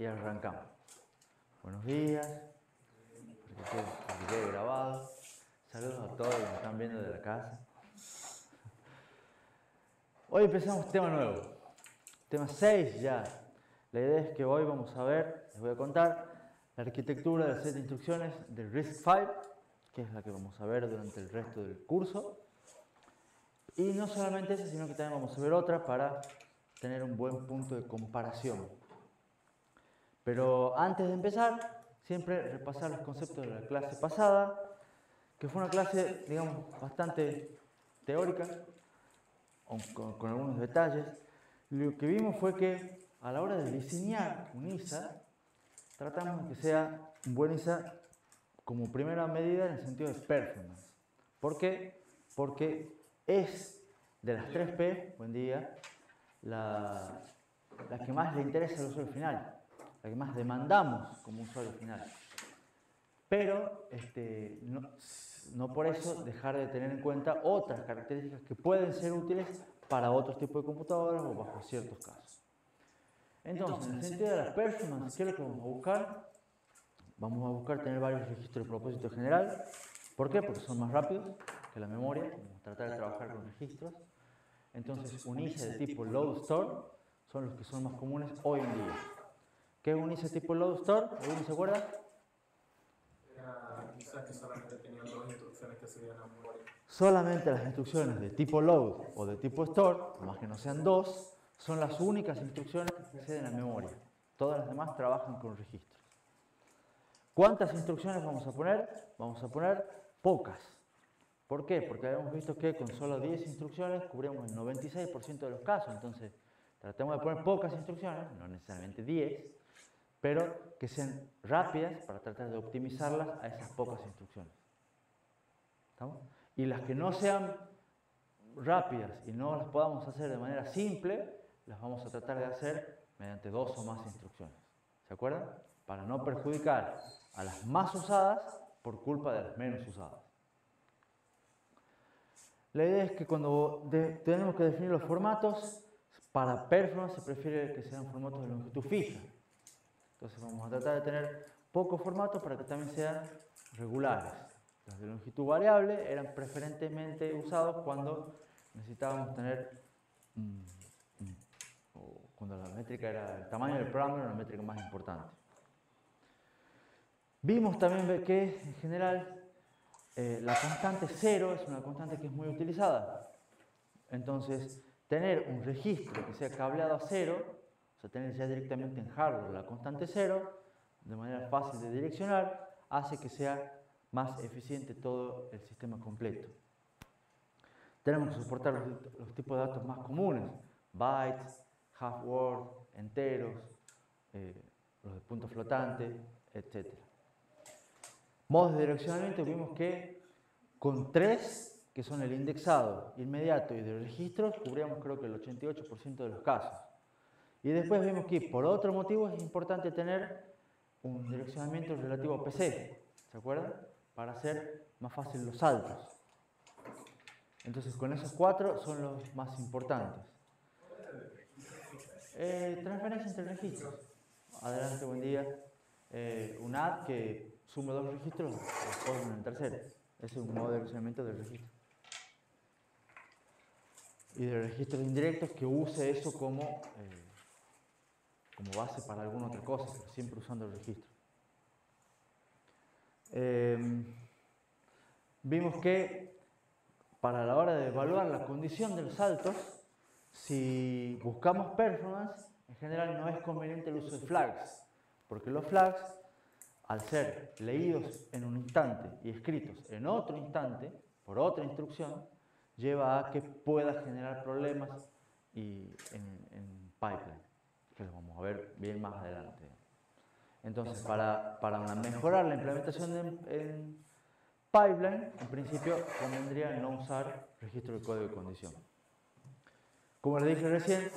y arrancamos. Buenos días, que quede grabado. Saludos a todos los que me están viendo de la casa. Hoy empezamos tema nuevo, tema 6 ya. La idea es que hoy vamos a ver, les voy a contar, la arquitectura del set de instrucciones del RISC-V, que es la que vamos a ver durante el resto del curso. Y no solamente esa, sino que también vamos a ver otra para tener un buen punto de comparación. Pero antes de empezar, siempre repasar los conceptos de la clase pasada, que fue una clase, digamos, bastante teórica, con algunos detalles. Lo que vimos fue que a la hora de diseñar un ISA, tratamos de que sea un buen ISA como primera medida en el sentido de performance. ¿Por qué? Porque es de las 3P, buen día, la que más le interesa al usuario final, la que más demandamos como usuario final. Pero no por eso dejar de tener en cuenta otras características que pueden ser útiles para otros tipos de computadoras o bajo ciertos casos. Entonces, en el sentido de la performance, ¿qué es lo que vamos a buscar? Vamos a buscar tener varios registros de propósito general. ¿Por qué? Porque son más rápidos que la memoria. Vamos a tratar de trabajar con registros. Entonces, un ISA de tipo load store son los que son más comunes hoy en día. ¿Qué es un ISA tipo load store? ¿Alguno se acuerda? Era quizás que solamente tenían dos instrucciones que se iban a memoria. Solamente las instrucciones de tipo load o de tipo store, más que no sean dos, son las únicas instrucciones que acceden a memoria. Todas las demás trabajan con registros. ¿Cuántas instrucciones vamos a poner? Vamos a poner pocas. ¿Por qué? Porque habíamos visto que con solo 10 instrucciones cubrimos el 96% de los casos. Entonces, tratemos de poner pocas instrucciones, no necesariamente 10, pero que sean rápidas para tratar de optimizarlas a esas pocas instrucciones. ¿Estamos? Y las que no sean rápidas y no las podamos hacer de manera simple, las vamos a tratar de hacer mediante 2 o más instrucciones. ¿Se acuerdan? Para no perjudicar a las más usadas por culpa de las menos usadas. La idea es que cuando tenemos que definir los formatos, para performance se prefiere que sean formatos de longitud fija. Entonces vamos a tratar de tener pocos formatos para que también sean regulares. Los de longitud variable eran preferentemente usados cuando necesitábamos tener, cuando la métrica era, el tamaño del programa era una métrica más importante. Vimos también que en general la constante 0 es una constante que es muy utilizada. Entonces, tener un registro que sea cableado a 0, o sea, tener ya directamente en hardware la constante 0, de manera fácil de direccionar, hace que sea más eficiente todo el sistema completo. Tenemos que soportar los tipos de datos más comunes, bytes, half word, enteros, los de punto flotante, etc. Modos de direccionamiento, vimos que con 3, que son el indexado, inmediato y de registros, cubríamos creo que el 88% de los casos. Y después vimos que por otro motivo es importante tener un direccionamiento relativo a PC, ¿se acuerdan? Para hacer más fácil los saltos. Entonces con esos 4 son los más importantes. Transferencia entre registros. Adelante, buen día. Un add que sume 2 registros, después en el tercero. Ese es un modo de direccionamiento del registro. Y de registros indirectos que use eso como base para alguna otra cosa, pero siempre usando el registro. Vimos que para la hora de evaluar la condición de los saltos, si buscamos performance, en general no es conveniente el uso de flags, porque los flags, al ser leídos en un instante y escritos en otro instante, por otra instrucción, lleva a que pueda generar problemas en pipeline, que lo vamos a ver bien más adelante. Entonces, para mejorar la implementación en pipeline, en principio convendría no usar registro de código de condición. Como les dije recién,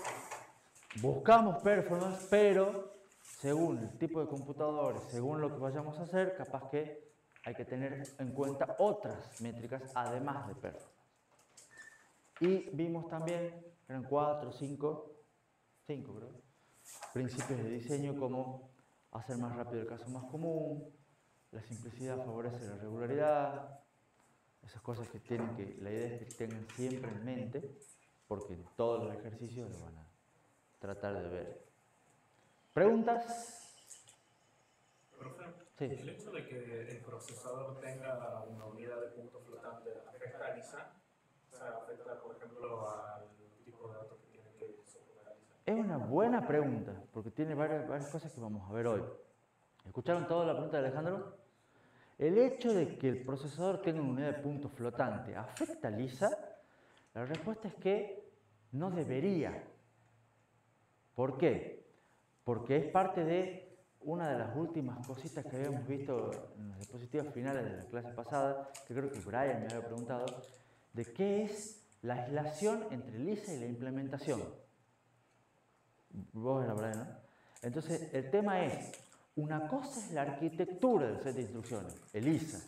buscamos performance, pero según el tipo de computadores, según lo que vayamos a hacer, capaz que hay que tener en cuenta otras métricas además de performance. Y vimos también, eran 4, 5 creo, principios de diseño como hacer más rápido el caso más común, la simplicidad favorece la regularidad, esas cosas que tienen que, la idea es que tengan siempre en mente, porque en todos los ejercicios lo van a tratar de ver. ¿Preguntas? Profe, Sí. el hecho de que el procesador tenga una unidad de punto flotante afecta a LISA, o sea, afecta, por ejemplo, al tipo de datos que tiene que soportar LISA. Es una buena pregunta, porque tiene varias cosas que vamos a ver hoy. ¿Escucharon toda la pregunta de Alejandro? El hecho de que el procesador tenga una unidad de punto flotante, ¿afecta a LISA? La respuesta es que no debería. ¿Por qué? Porque es parte de una de las últimas cositas que habíamos visto en las diapositivas finales de la clase pasada, que creo que Brian me había preguntado, de qué es la aislación entre LISA y la implementación. Vos era Brian, ¿no? Entonces, el tema es, una cosa es la arquitectura del set de instrucciones, el ISA,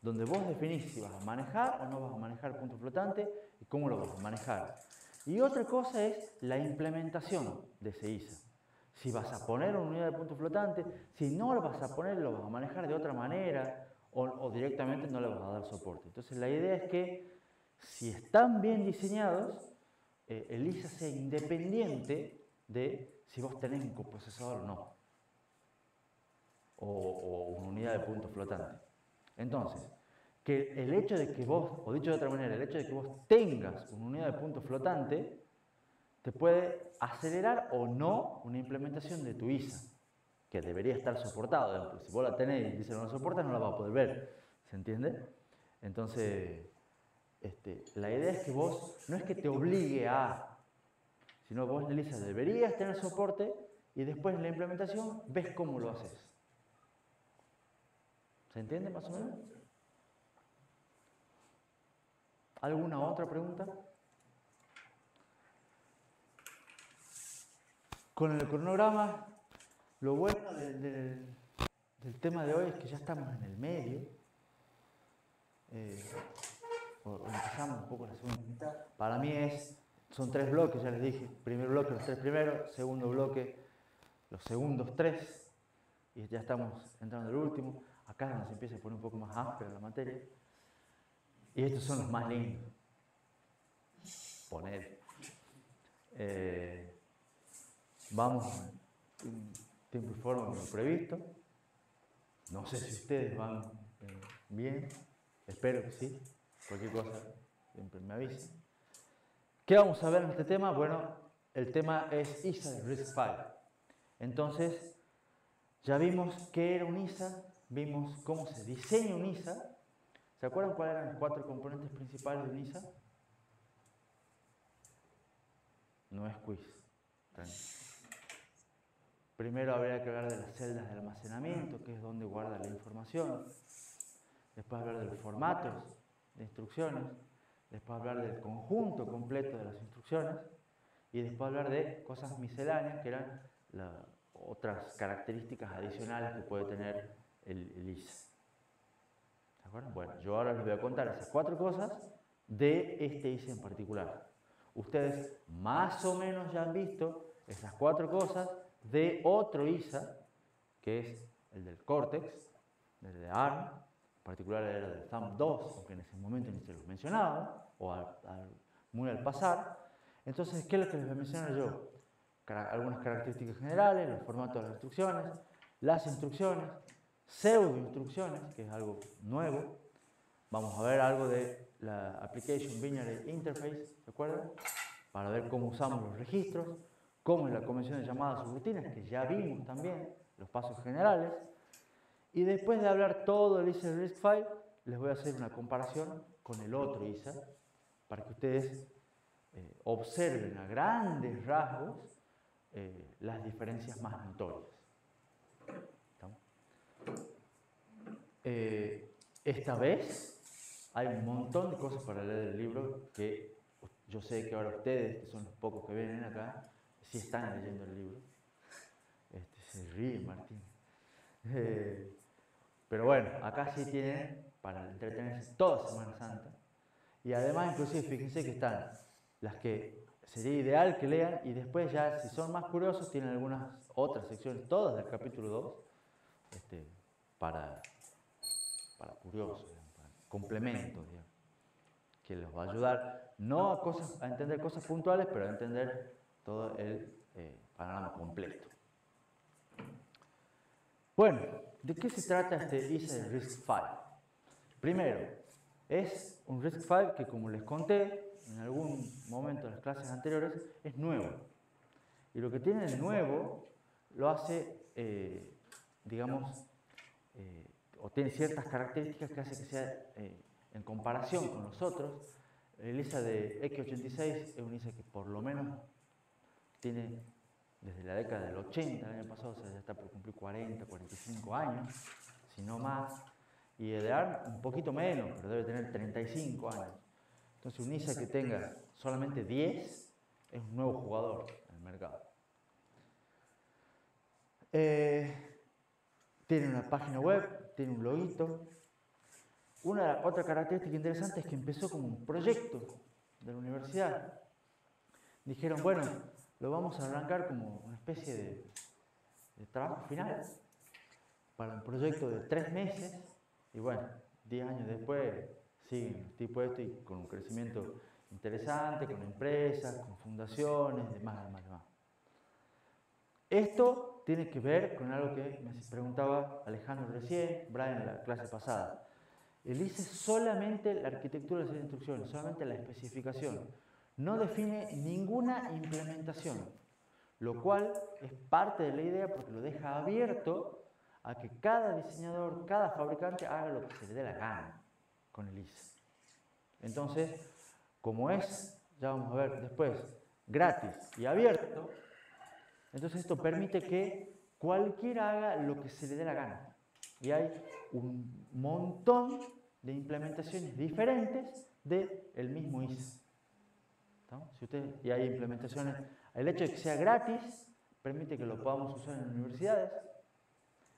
donde vos definís si vas a manejar o no vas a manejar el punto flotante y cómo lo vas a manejar. Y otra cosa es la implementación de ese ISA. Si vas a poner una unidad de punto flotante, si no lo vas a poner, lo vas a manejar de otra manera o directamente no le vas a dar soporte. Entonces la idea es que si están bien diseñados, el ISA sea independiente de si vos tenés un coprocesador o no, o una unidad de punto flotante. Entonces, que el hecho de que vos, o dicho de otra manera, el hecho de que vos tengas una unidad de punto flotante, te puede acelerar o no una implementación de tu ISA, que debería estar soportado. Si vos la tenés y dice no la soporta, no la vas a poder ver. ¿Se entiende? Entonces, la idea es que vos, no es que te obligue a, sino vos en el ISA deberías tener soporte y después en la implementación ves cómo lo haces. ¿Se entiende más o menos? ¿Alguna otra pregunta? Con el cronograma, lo bueno del tema de hoy es que ya estamos en el medio. Empezamos un poco la segunda mitad. Para mí son 3 bloques, ya les dije. Primer bloque, los 3 primeros. Segundo bloque, los segundos 3. Y ya estamos entrando en el último. Acá es donde se empieza a poner un poco más áspera la materia. Y estos son los más lindos. Poner. Vamos en tiempo y forma como previsto. No sé si ustedes van bien. Espero que sí. Cualquier cosa siempre me avisen. ¿Qué vamos a ver en este tema? Bueno, el tema es ISA de RISC-V. Entonces, ya vimos qué era un ISA, vimos cómo se diseña un ISA. ¿Se acuerdan cuáles eran los 4 componentes principales de un ISA? No es quiz. Primero habría que hablar de las celdas de almacenamiento, que es donde guarda la información. Después hablar de los formatos de instrucciones. Después hablar del conjunto completo de las instrucciones. Y después hablar de cosas misceláneas, que eran otras características adicionales que puede tener el ISA. ¿De acuerdo? Bueno, yo ahora les voy a contar esas 4 cosas de este ISA en particular. Ustedes más o menos ya han visto esas 4 cosas de otro ISA, que es el del Cortex, el de ARM, en particular era del Thumb 2, aunque en ese momento ni se los mencionaba, o muy al pasar. Entonces, ¿qué es lo que les voy a mencionar yo? Algunas características generales, los formatos de las instrucciones, pseudo-instrucciones, que es algo nuevo. Vamos a ver algo de la Application Binary Interface, ¿de acuerdo? Para ver cómo usamos los registros, cómo es la convención de llamadas subrutinas, que ya vimos también, los pasos generales. Y después de hablar todo el ISA RISC-V, les voy a hacer una comparación con el otro ISA, para que ustedes observen a grandes rasgos las diferencias más notorias. Esta vez hay un montón de cosas para leer del libro que yo sé que ahora ustedes, que son los pocos que vienen acá, sí están leyendo el libro. Se ríe Martín. Pero bueno, acá sí tienen para entretenerse toda Semana Santa. Y además, inclusive, fíjense que están las que sería ideal que lean y después ya, si son más curiosos, tienen algunas otras secciones, todas del capítulo 2, para curiosos, para complementos, digamos, que les va a ayudar no a entender cosas puntuales, pero a entender todo el panorama completo. Bueno, ¿de qué se trata este ISA RISC-V? Primero, es un RISC-V que, como les conté en algún momento en las clases anteriores, es nuevo. Y lo que tiene de nuevo lo hace, digamos, o tiene ciertas características que hace que sea, en comparación con los otros, el ISA de X86 es un ISA que por lo menos tiene desde la década del 80, el año pasado, o sea, ya está por cumplir 40, 45 años, si no más, y de ARM un poquito menos, pero debe tener 35 años. Entonces un ISA que tenga solamente 10 es un nuevo jugador en el mercado. Tiene una página web, tiene un loguito. Otra característica interesante es que empezó como un proyecto de la universidad. Dijeron, bueno, lo vamos a arrancar como una especie de trabajo final para un proyecto de 3 meses y bueno, 10 años después siguen tipo esto y con un crecimiento interesante, con empresas, con fundaciones, demás. Esto tiene que ver con algo que me preguntaba Alejandro recién, Brian en la clase pasada. El ISA es solamente la arquitectura de las instrucciones, solamente la especificación. No define ninguna implementación, lo cual es parte de la idea porque lo deja abierto a que cada diseñador, cada fabricante haga lo que se le dé la gana con el ISA. Entonces, como es, ya vamos a ver después, gratis y abierto, entonces esto permite que cualquiera haga lo que se le dé la gana. Y hay un montón de implementaciones diferentes del mismo ISA. Y hay implementaciones, el hecho de que sea gratis permite que lo podamos usar en universidades,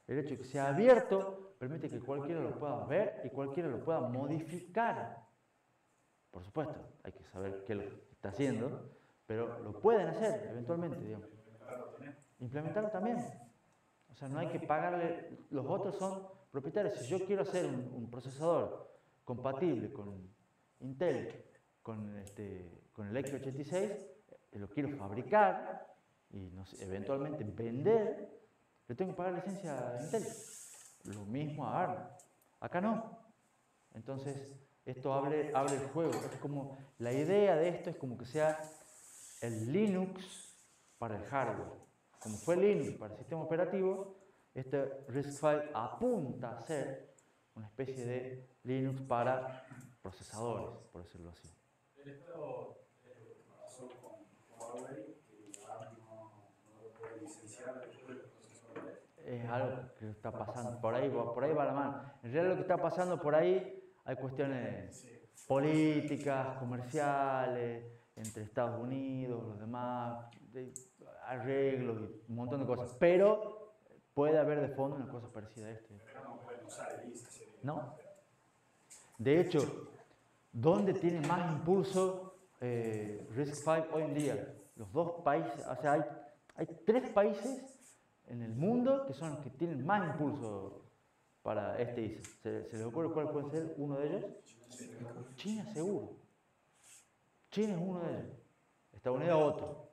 el hecho de que sea abierto permite que cualquiera lo pueda ver y cualquiera lo pueda modificar. Por supuesto, hay que saber qué lo está haciendo, pero lo pueden hacer eventualmente, digamos. Implementarlo también. O sea, no hay que pagarle, los otros son propietarios. Si yo quiero hacer un procesador compatible con Intel, con el X86, lo quiero fabricar y eventualmente vender, le tengo que pagar licencia a Intel. Lo mismo a ARM. Acá no. Entonces, esto abre el juego. Es como, la idea de esto es como que sea el Linux para el hardware. Como fue Linux para el sistema operativo, este RISC-V apunta a ser una especie de Linux para procesadores, por decirlo así. Esto pasó con Huawei, que ahora no lo puede licenciar después de los procesadores. Es algo que está pasando, por ahí va la mano. En realidad lo que está pasando por ahí, hay cuestiones políticas, comerciales, entre Estados Unidos, los demás, arreglos y un montón de cosas. Pero puede haber de fondo una cosa parecida a esto. Pero no pueden usar el ISA. ¿No? De hecho, ¿dónde tiene más impulso RISC-V hoy en día? Los dos países, o sea, hay 3 países en el mundo que son los que tienen más impulso para este ISA. ¿Se les ocurre cuál puede ser uno de ellos? China, seguro. China es uno de ellos. Estados Unidos otro.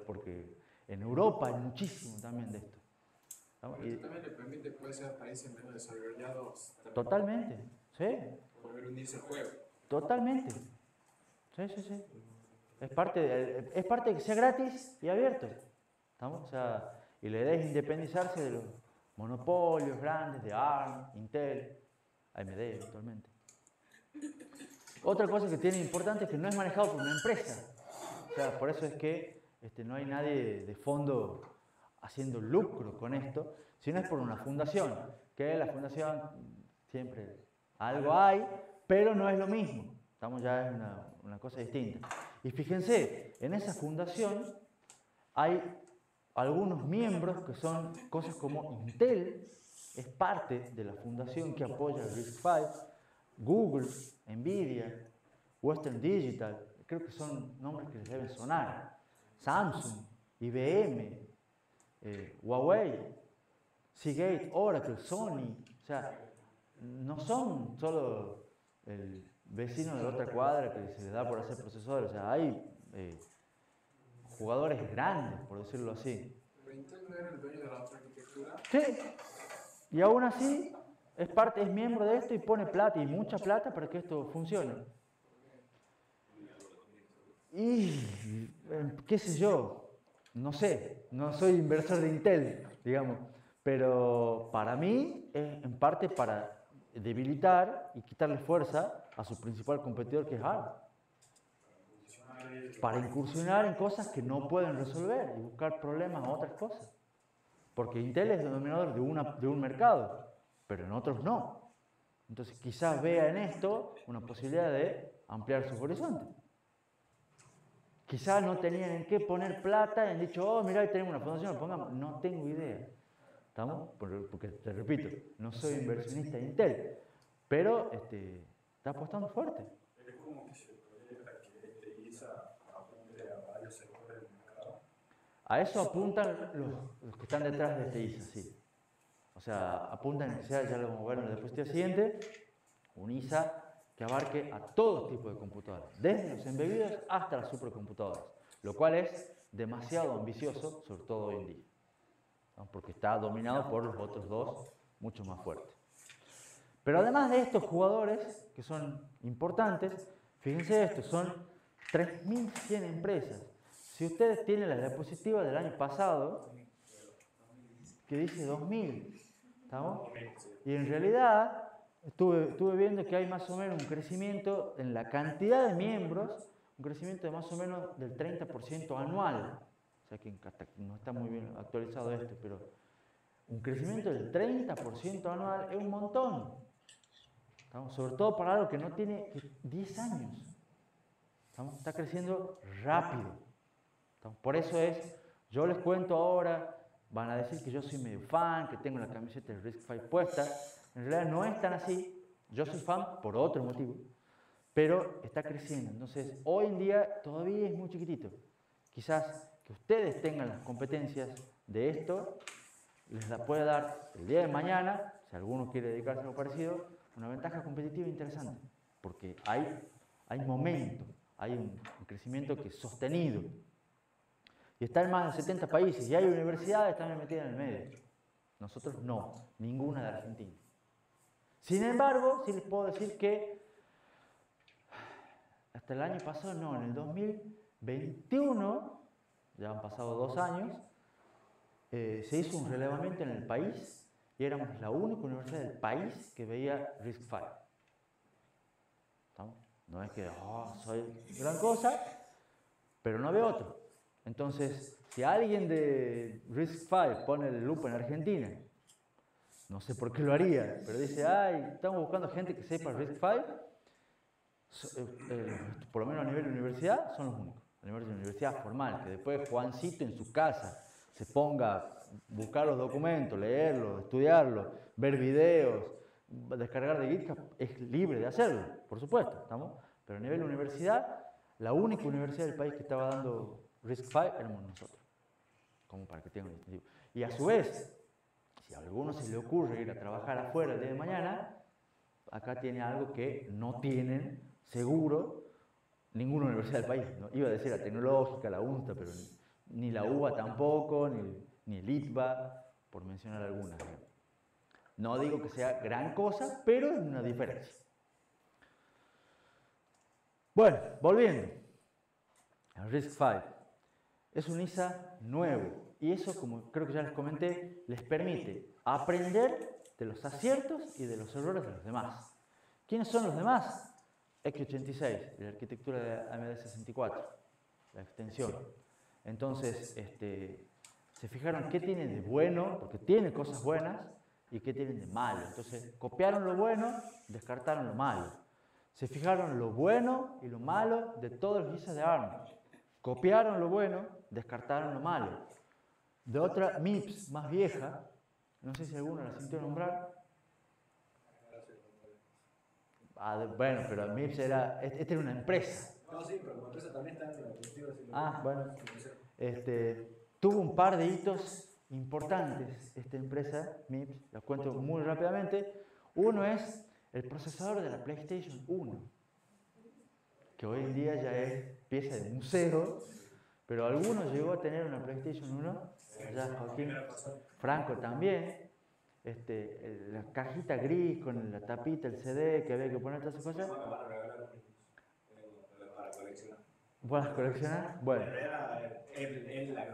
Porque en Europa hay muchísimo también de esto. Esto también le permite, puede ser a países menos desarrollados. Totalmente, sí. Poder unirse al juego. Totalmente. Sí. Es parte de que sea gratis y abierto. ¿Estamos? O sea, y la idea es independizarse de los monopolios grandes de ARM, Intel, AMD eventualmente. Otra cosa que tiene importante es que no es manejado por una empresa. O sea, por eso es que no hay nadie de fondo haciendo lucro con esto, sino es por una fundación, que la fundación siempre algo hay, pero no es lo mismo. Estamos ya en una cosa distinta. Y fíjense, en esa fundación hay algunos miembros que son cosas como Intel, es parte de la fundación que apoya el RISC-V, Google, Nvidia, Western Digital, creo que son nombres que les deben sonar. Samsung, IBM, Huawei, Seagate, Oracle, Sony. O sea, no son solo el vecino de la otra cuadra que se les da por hacer procesadores. O sea, hay jugadores grandes, por decirlo así. ¿Pero Intel no era el dueño de la otra arquitectura? Sí, y aún así es miembro de esto y pone plata, y mucha plata para que esto funcione. Y, qué sé yo, no sé, no soy inversor de Intel, digamos, pero para mí es en parte para debilitar y quitarle fuerza a su principal competidor, que es ARM, para incursionar en cosas que no pueden resolver y buscar problemas a otras cosas. Porque Intel es denominador de un mercado, pero en otros no. Entonces quizás vea en esto una posibilidad de ampliar sus horizontes. Quizás no tenían en qué poner plata y han dicho, oh, mira, ahí tenemos una fundación, lo pongamos. No tengo idea. ¿Estamos? Porque te repito, no soy inversionista de Intel, pero está apostando fuerte. Es como que se proyecta que ISA apunte a varios sectores del mercado. A eso apuntan los que están detrás de este ISA, sí. O sea, apuntan en que sea, ya lo vamos a ver en la diapositiva siguiente, un ISA que abarque a todo tipo de computadoras, desde los embebidos hasta las supercomputadoras, lo cual es demasiado ambicioso, sobre todo hoy en día, ¿no? Porque está dominado por los otros dos mucho más fuertes. Pero además de estos jugadores, que son importantes, fíjense esto, son 3.100 empresas. Si ustedes tienen la diapositiva del año pasado, que dice 2000, ¿estamos? Y en realidad estuve viendo que hay más o menos un crecimiento en la cantidad de miembros, un crecimiento de más o menos del 30% anual. O sea que no está muy bien actualizado esto, pero un crecimiento del 30% anual es un montón. ¿Estamos? Sobre todo para algo que no tiene 10 años. ¿Estamos? Está creciendo rápido. ¿Estamos? Por eso yo les cuento ahora. Van a decir que yo soy medio fan, que tengo la camiseta de RISC-V puesta. En realidad no es tan así. Yo soy fan por otro motivo. Pero está creciendo. Entonces, hoy en día todavía es muy chiquitito. Quizás que ustedes tengan las competencias de esto, les la puede dar el día de mañana, si alguno quiere dedicarse a algo parecido, una ventaja competitiva interesante. Porque hay momento, hay un crecimiento que es sostenido. Y está en más de 70 países y hay universidades también metidas en el medio. Nosotros no, ninguna de Argentina. Sin embargo, sí les puedo decir que hasta el año pasado, no, en el 2021, ya han pasado 2 años, se hizo un relevamiento en el país y éramos la única universidad del país que veía RISC-V. No es que soy gran cosa, pero no veo otro. Entonces, si alguien de RISC-V pone el lupa en Argentina, no sé por qué lo haría, pero dice, estamos buscando gente que sepa RISC-V, por lo menos a nivel de universidad, son los únicos. A nivel de universidad formal, que después Juancito en su casa se ponga a buscar los documentos, leerlos, estudiarlos, ver videos, descargar de GitHub, es libre de hacerlo, por supuesto, ¿estamos? Pero a nivel de universidad, la única universidad del país que estaba dando RISC-V éramos nosotros, como para que tengan un distintivo. Y a su vez, si a alguno se le ocurre ir a trabajar afuera el día de mañana, acá tiene algo que no tienen seguro ninguna universidad del país. ¿No? Iba a decir la Tecnológica, la UNSTA, pero ni la UBA tampoco, ni el ITBA, por mencionar algunas. No digo que sea gran cosa, pero es una diferencia. Bueno, volviendo al RISC-V. Es un ISA nuevo y eso, como creo que ya les comenté, les permite aprender de los aciertos y de los errores de los demás. ¿Quiénes son los demás? x86, la arquitectura de AMD64, la extensión. Entonces, se fijaron qué tiene de bueno, porque tiene cosas buenas, y qué tienen de malo. Entonces, copiaron lo bueno, descartaron lo malo. Se fijaron lo bueno y lo malo de todos los ISAs de ARM. Copiaron lo bueno, descartaron lo malo. De otra MIPS más vieja, no sé si alguno la sintió nombrar. Bueno, pero MIPS esta era una empresa. No, sí, pero como empresa también está en la directiva. Ah, bueno. Tuvo un par de hitos importantes esta empresa, MIPS, los cuento muy rápidamente. Uno es el procesador de la PlayStation 1, que hoy en día ya es pieza de museo, pero algunos llegó a tener una PlayStation 1, allá Joaquín, Franco también, la cajita gris con la tapita, el CD, que había que poner todas esas cosas. Para coleccionar. ¿Puedas coleccionar? Bueno.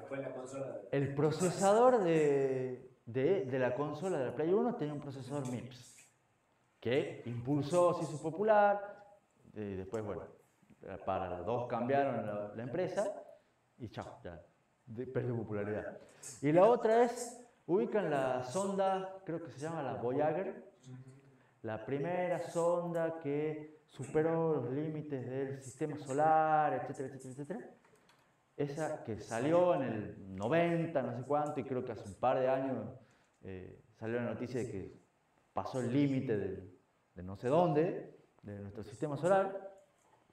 Fue la consola. El procesador de la consola de la Play 1 tenía un procesador MIPS, que impulsó, se hizo popular, después, bueno, para los dos cambiaron la empresa y chao, ya perdió popularidad. Y la otra es, ubican la sonda, creo que se llama la Voyager, la primera sonda que superó los límites del sistema solar, etcétera, etcétera, etcétera. Esa que salió en el 90, no sé cuánto, y creo que hace un par de años salió la noticia de que pasó el límite de no sé dónde, de nuestro sistema solar,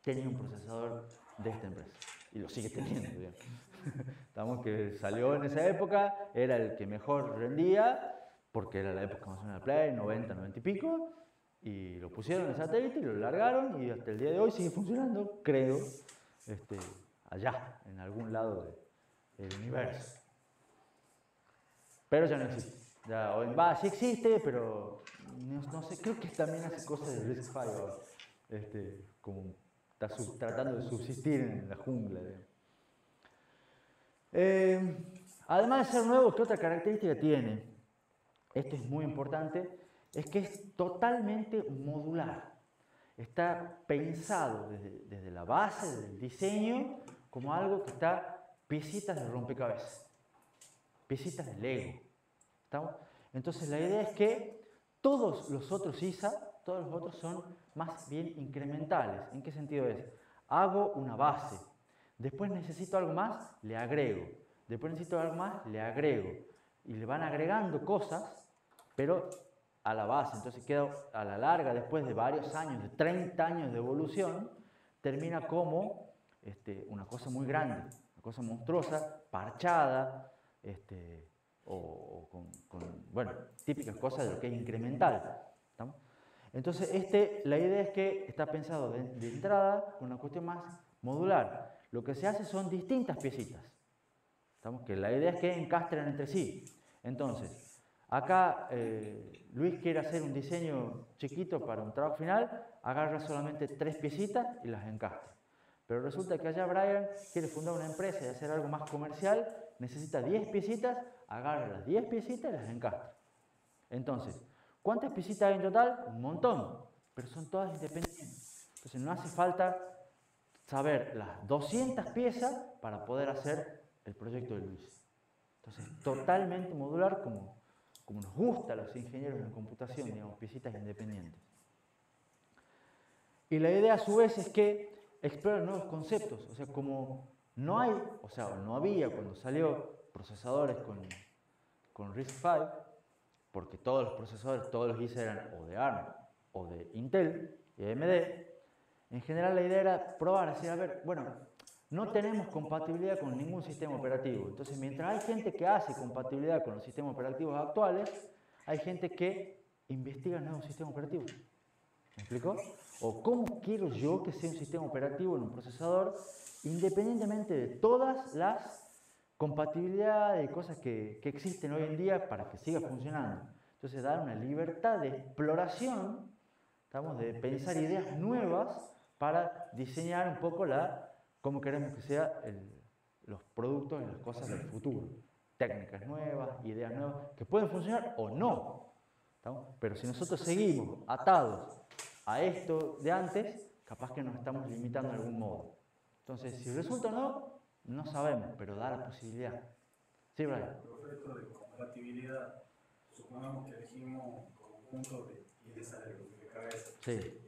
tenía un procesador de esta empresa. Y lo sigue teniendo, digamos. Estamos que salió en esa época, era el que mejor rendía, porque era la época más o menos de Play, 90, 90 y pico, y lo pusieron en el satélite y lo largaron, y hasta el día de hoy sigue funcionando, creo, allá, en algún lado del universo. Pero ya no existe. Ya, sí existe, pero no sé, creo que también hace cosas de RISC-V, como está tratando de subsistir en la jungla. Además de ser nuevo, ¿qué otra característica tiene? Esto es muy importante, es que es totalmente modular. Está pensado desde la base del diseño como algo que está piecitas de rompecabezas, piecitas de Lego. ¿Estamos? Entonces la idea es que todos los otros ISA, todos los otros son más bien incrementales. ¿En qué sentido es? Hago una base, después necesito algo más, le agrego, después necesito algo más, le agrego. Y le van agregando cosas, pero a la base. Entonces queda a la larga, después de varios años, de 30 años de evolución, termina como una cosa muy grande, una cosa monstruosa, parchada, o bueno, típicas cosas de lo que es incremental. ¿Estamos? Entonces, la idea es que está pensado de entrada con una cuestión más modular. Lo que se hace son distintas piecitas. ¿Estamos? Que la idea es que encastren entre sí. Entonces, acá Luis quiere hacer un diseño chiquito para un trabajo final, agarra solamente 3 piecitas y las encastra. Pero resulta que allá Brian quiere fundar una empresa y hacer algo más comercial, necesita 10 piecitas, agarra las 10 piecitas y las encastra. Entonces, ¿cuántas piecitas hay en total? Un montón, pero son todas independientes. Entonces no hace falta saber las 200 piezas para poder hacer el proyecto de Luis. Entonces, totalmente modular como nos gusta a los ingenieros en computación, digamos, piecitas independientes. Y la idea a su vez es que explora nuevos conceptos, o sea, como no hay, o sea, no había cuando salió procesadores con RISC-V, porque todos los procesadores, todos los ISA eran o de ARM o de Intel y AMD, en general la idea era probar, decir, a ver, bueno, no tenemos compatibilidad con ningún sistema operativo, entonces mientras hay gente que hace compatibilidad con los sistemas operativos actuales, hay gente que investiga nuevos sistemas operativos. ¿Me explico? O cómo quiero yo que sea un sistema operativo en un procesador, independientemente de todas las compatibilidades y cosas que existen hoy en día para que siga funcionando. Entonces, dar una libertad de exploración, ¿estamos? De pensar ideas nuevas para diseñar un poco cómo queremos que sean los productos y las cosas del futuro. Técnicas nuevas, ideas nuevas, que pueden funcionar o no. ¿Estamos? Pero si nosotros seguimos atados a esto de antes, capaz que nos estamos limitando de algún modo. Entonces, si resulta o no, no sabemos, pero da la posibilidad. Sí, Brian. El proyecto de compatibilidad, supongamos que elegimos conjunto de piezas de rompecabezas. Sí.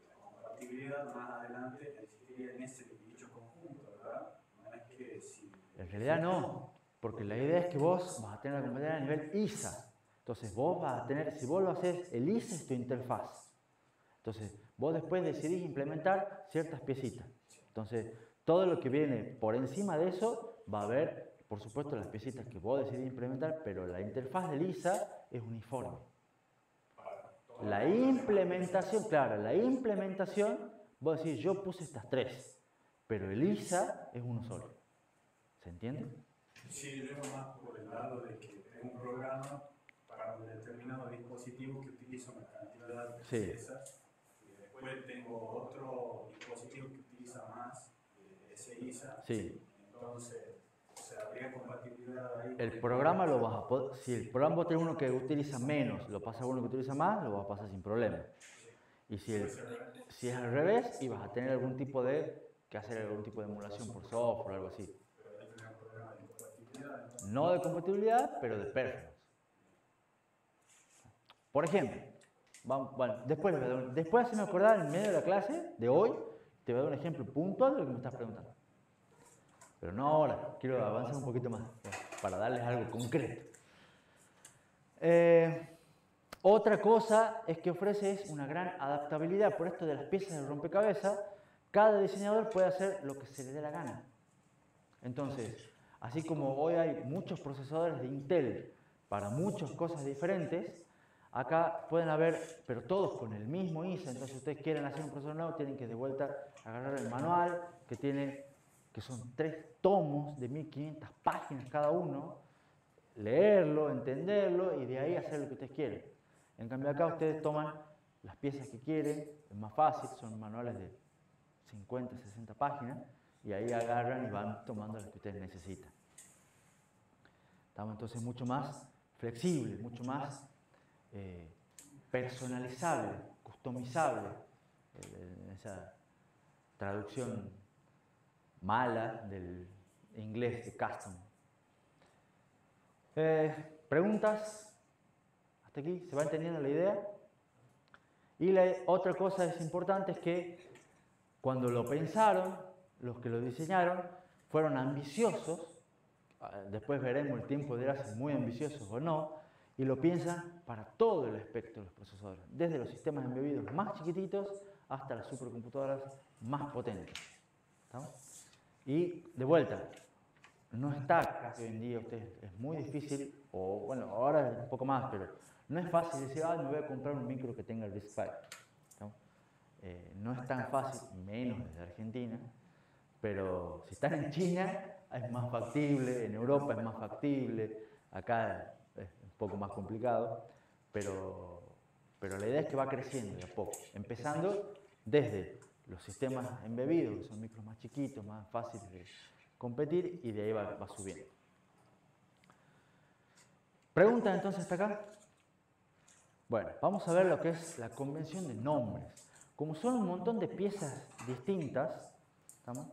La compatibilidad más adelante existiría en ese dicho conjunto, ¿verdad? No es que si... En realidad no, porque la idea es que vos vas a tener la compatibilidad a nivel ISA. Entonces vos vas a tener, si vos lo haces, el ISA es tu interfaz. Entonces vos después decidís implementar ciertas piecitas. Entonces, todo lo que viene por encima de eso va a haber, por supuesto, las piecitas que vos decidís implementar, pero la interfaz de Lisa es uniforme. La implementación, claro, la implementación, vos decís, yo puse estas tres, pero el Lisa es uno solo. ¿Se entiende? Sí, yo veo más por el lado de que tengo un programa para un determinado dispositivo que utiliza una cantidad de piezas, y después tengo otro dispositivo que utiliza más ese ISA. Sí. Entonces, o sea, habría compatibilidad ahí. El programa lo vas a poder, si el programa vos tenés uno que utiliza menos, lo pasa a uno que utiliza más, lo vas a pasar sin problema. Y si es al revés, y vas a tener algún tipo de, que hacer algún tipo de emulación por software o algo así. No de compatibilidad, pero de performance. Por ejemplo, bueno, después se me acordar en medio de la clase de hoy, te voy a dar un ejemplo puntual de lo que me estás preguntando. Pero no ahora, quiero avanzar un poquito más para darles algo concreto. Otra cosa es que ofrece es una gran adaptabilidad. Por esto de las piezas del rompecabezas, cada diseñador puede hacer lo que se le dé la gana. Entonces, así como hoy hay muchos procesadores de Intel para muchas cosas diferentes, acá pueden haber, pero todos con el mismo ISA. Entonces, si ustedes quieren hacer un procesador nuevo, tienen que de vuelta agarrar el manual, que son 3 tomos de 1500 páginas cada uno, leerlo, entenderlo y de ahí hacer lo que ustedes quieren. En cambio acá ustedes toman las piezas que quieren, es más fácil, son manuales de 50, 60 páginas, y ahí agarran y van tomando las que ustedes necesitan. Estamos entonces mucho más flexible, mucho más personalizable, customizable, en esa traducción mala del inglés de custom. ¿Preguntas? ¿Hasta aquí? ¿Se va entendiendo la idea? Y la otra cosa es importante es que cuando lo pensaron, los que lo diseñaron fueron ambiciosos, después veremos el tiempo dirá si muy ambiciosos o no, y lo piensan para todo el espectro de los procesadores, desde los sistemas embebidos más chiquititos hasta las supercomputadoras más potentes. ¿Estamos? Y de vuelta, no está casi hoy en día, es muy difícil, o bueno, ahora es un poco más, pero no es fácil decir, me voy a comprar un micro que tenga el RISC-V. No es tan fácil, menos desde Argentina, pero si están en China es más factible, en Europa es más factible, acá es un poco más complicado, pero la idea es que va creciendo de a poco, empezando desde los sistemas embebidos, que son micros más chiquitos, más fáciles de competir, y de ahí va subiendo. ¿Preguntas entonces hasta acá? Bueno, vamos a ver lo que es la convención de nombres. Como son un montón de piezas distintas, ¿estamos?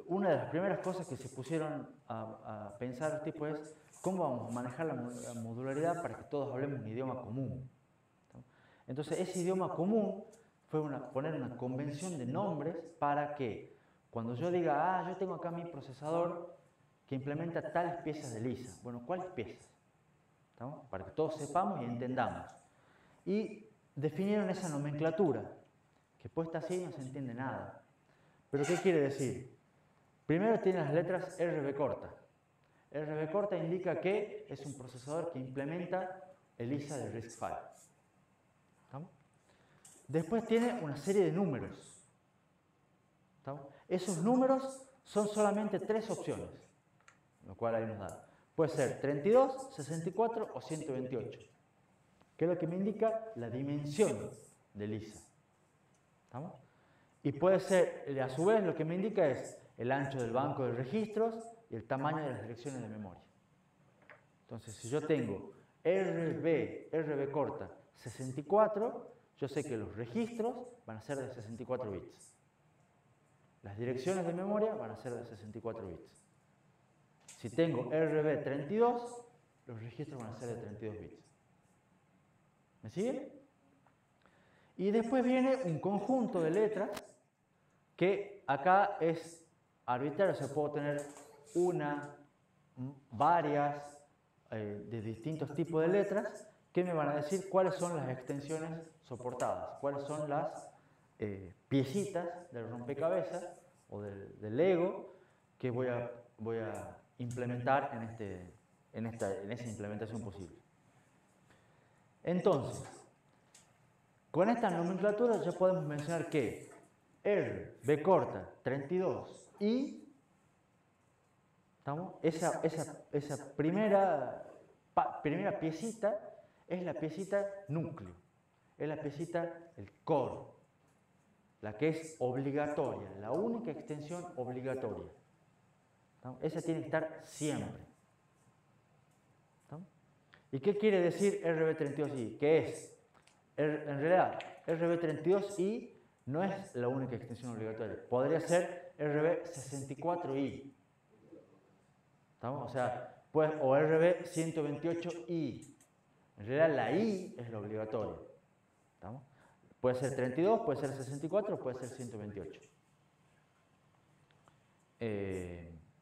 Una de las primeras cosas que se pusieron a pensar los tipos es cómo vamos a manejar la modularidad para que todos hablemos un idioma común. ¿Estamos? Entonces, ese idioma común fue poner una convención de nombres para que cuando yo diga, yo tengo acá mi procesador que implementa tales piezas de Lisa. Bueno, ¿cuáles piezas? ¿Estamos? Para que todos sepamos y entendamos. Y definieron esa nomenclatura, que puesta así no se entiende nada. ¿Pero qué quiere decir? Primero tiene las letras RB corta. RB corta indica que es un procesador que implementa el ISA de RISC-V. ¿Estamos? Después tiene una serie de números. ¿Estamos? Esos números son solamente 3 opciones, lo cual ahí nos da. Puede ser 32, 64 o 128, que es lo que me indica la dimensión del ISA. ¿Estamos? Y puede ser, a su vez, lo que me indica es el ancho del banco de registros y el tamaño de las direcciones de memoria. Entonces, si yo tengo RB corta 64, yo sé que los registros van a ser de 64 bits. Las direcciones de memoria van a ser de 64 bits. Si tengo RB32, los registros van a ser de 32 bits. ¿Me siguen? Y después viene un conjunto de letras que acá es arbitrario, o sea, puedo tener varias, de distintos tipos de letras que me van a decir cuáles son las extensiones soportadas, cuáles son las piecitas del rompecabezas o del Lego que voy a implementar en esa implementación posible. Entonces, con esta nomenclatura ya podemos mencionar que R, B corta, 32 y ¿estamos? Esa primera piecita es la piecita núcleo, es la piecita, el core, la que es obligatoria, la única extensión obligatoria. ¿Estamos? Esa tiene que estar siempre. ¿Estamos? ¿Y qué quiere decir RB32i? ¿Qué es? En realidad, RB32i no es la única extensión obligatoria. Podría ser RB64i. ¿Estamos? O sea, pues, o RB128i. En realidad, la i es la obligatoria. ¿Estamos? Puede ser 32, puede ser 64, puede ser 128.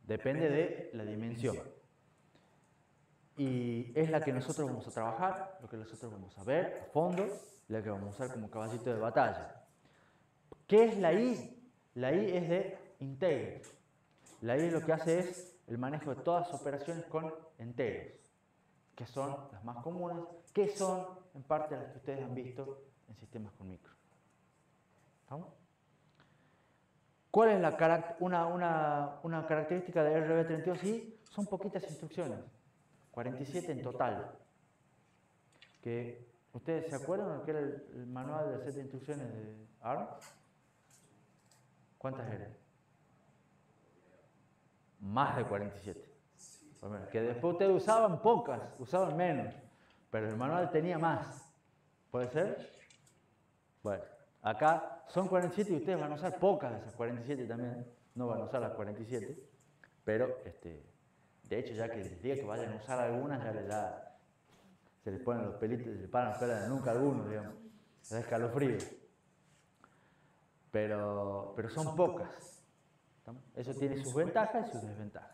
Depende de la dimensión. Y es la que nosotros vamos a trabajar, lo que nosotros vamos a ver a fondo, la que vamos a usar como caballito de batalla. ¿Qué es la I? La I es de integer. La I lo que hace es el manejo de todas las operaciones con enteros, que son las más comunes, que son en parte las que ustedes han visto en sistemas con micro. ¿Estamos? ¿Cuál es una característica de RB32i? Son poquitas instrucciones, 47 en total. Que, ¿ustedes se acuerdan de lo que era el manual del set de instrucciones de ARM? ¿Cuántas eran? Más de 47. Que después ustedes usaban pocas, usaban menos, pero el manual tenía más. ¿Puede ser? Bueno, acá son 47 y ustedes van a usar pocas de esas 47 también. No van a usar las 47, pero de hecho ya que les diga que vayan a usar algunas, ya se les ponen los pelitos, se les paran los pelos de nunca algunos, digamos. Se da escalofrío. Pero son pocas. Eso tiene sus ventajas y sus desventajas.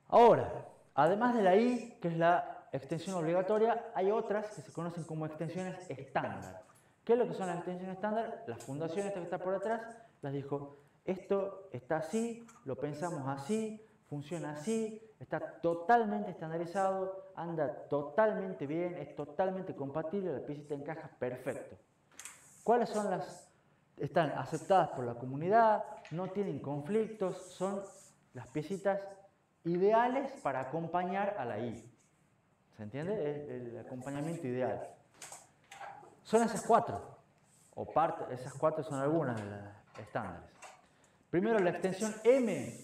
Ahora, además de la I, que es la extensión obligatoria, hay otras que se conocen como extensiones estándar. ¿Qué es lo que son las extensiones estándar? La fundación esta que está por atrás las dijo, esto está así, lo pensamos así, funciona así, está totalmente estandarizado, anda totalmente bien, es totalmente compatible, la piecita encaja perfecto. ¿Cuáles son las? Están aceptadas por la comunidad, no tienen conflictos, son las piecitas ideales para acompañar a la I. ¿Se entiende? El acompañamiento ideal. Son esas cuatro, o esas cuatro son algunas de las estándares. Primero, la extensión M,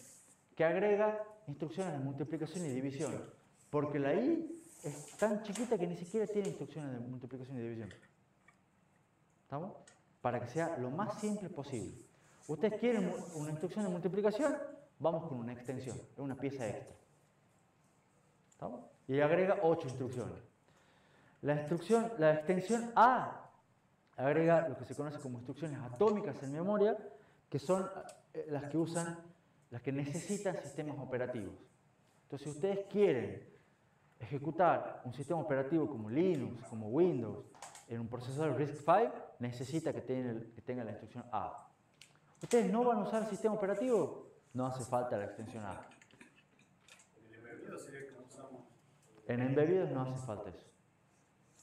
que agrega instrucciones de multiplicación y división, porque la I es tan chiquita que ni siquiera tiene instrucciones de multiplicación y división. ¿Estamos? Para que sea lo más simple posible. Ustedes quieren una instrucción de multiplicación, vamos con una extensión, es una pieza extra. ¿Estamos? Y agrega 8 instrucciones. La extensión A agrega lo que se conoce como instrucciones atómicas en memoria, que son las que necesitan sistemas operativos. Entonces, si ustedes quieren ejecutar un sistema operativo como Linux, como Windows, en un procesador RISC-V, necesita que tenga la instrucción A. ¿Ustedes no van a usar el sistema operativo? No hace falta la extensión A. En embebidos no hace falta eso.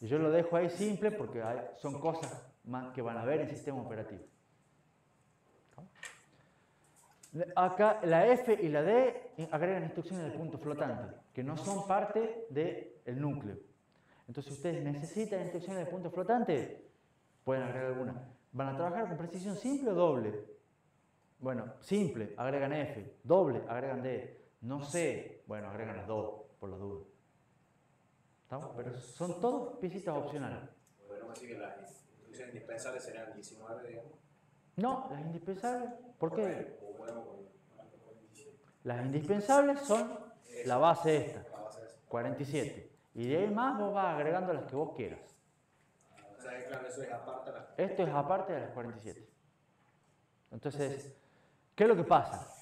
Y yo lo dejo ahí simple porque son cosas más que van a ver en sistema operativo. Acá la F y la D agregan instrucciones de punto flotante, que no son parte del núcleo. Entonces, si ustedes necesitan instrucciones de punto flotante, pueden agregar alguna. ¿Van a trabajar con precisión simple o doble? Bueno, simple, agregan F. Doble, agregan D. No sé, bueno, agregan las dos, por las dudas. ¿Estamos? Pero son todas piecitas opcionales. Podemos decir que las instrucciones indispensables serán 19, digamos. No, las indispensables, ¿por qué? Las indispensables son la base esta, 47. Y de ahí más vos vas agregando las que vos quieras. O sea, claro, eso es aparte de las... Esto es aparte de las 47. Entonces, ¿qué es lo que pasa?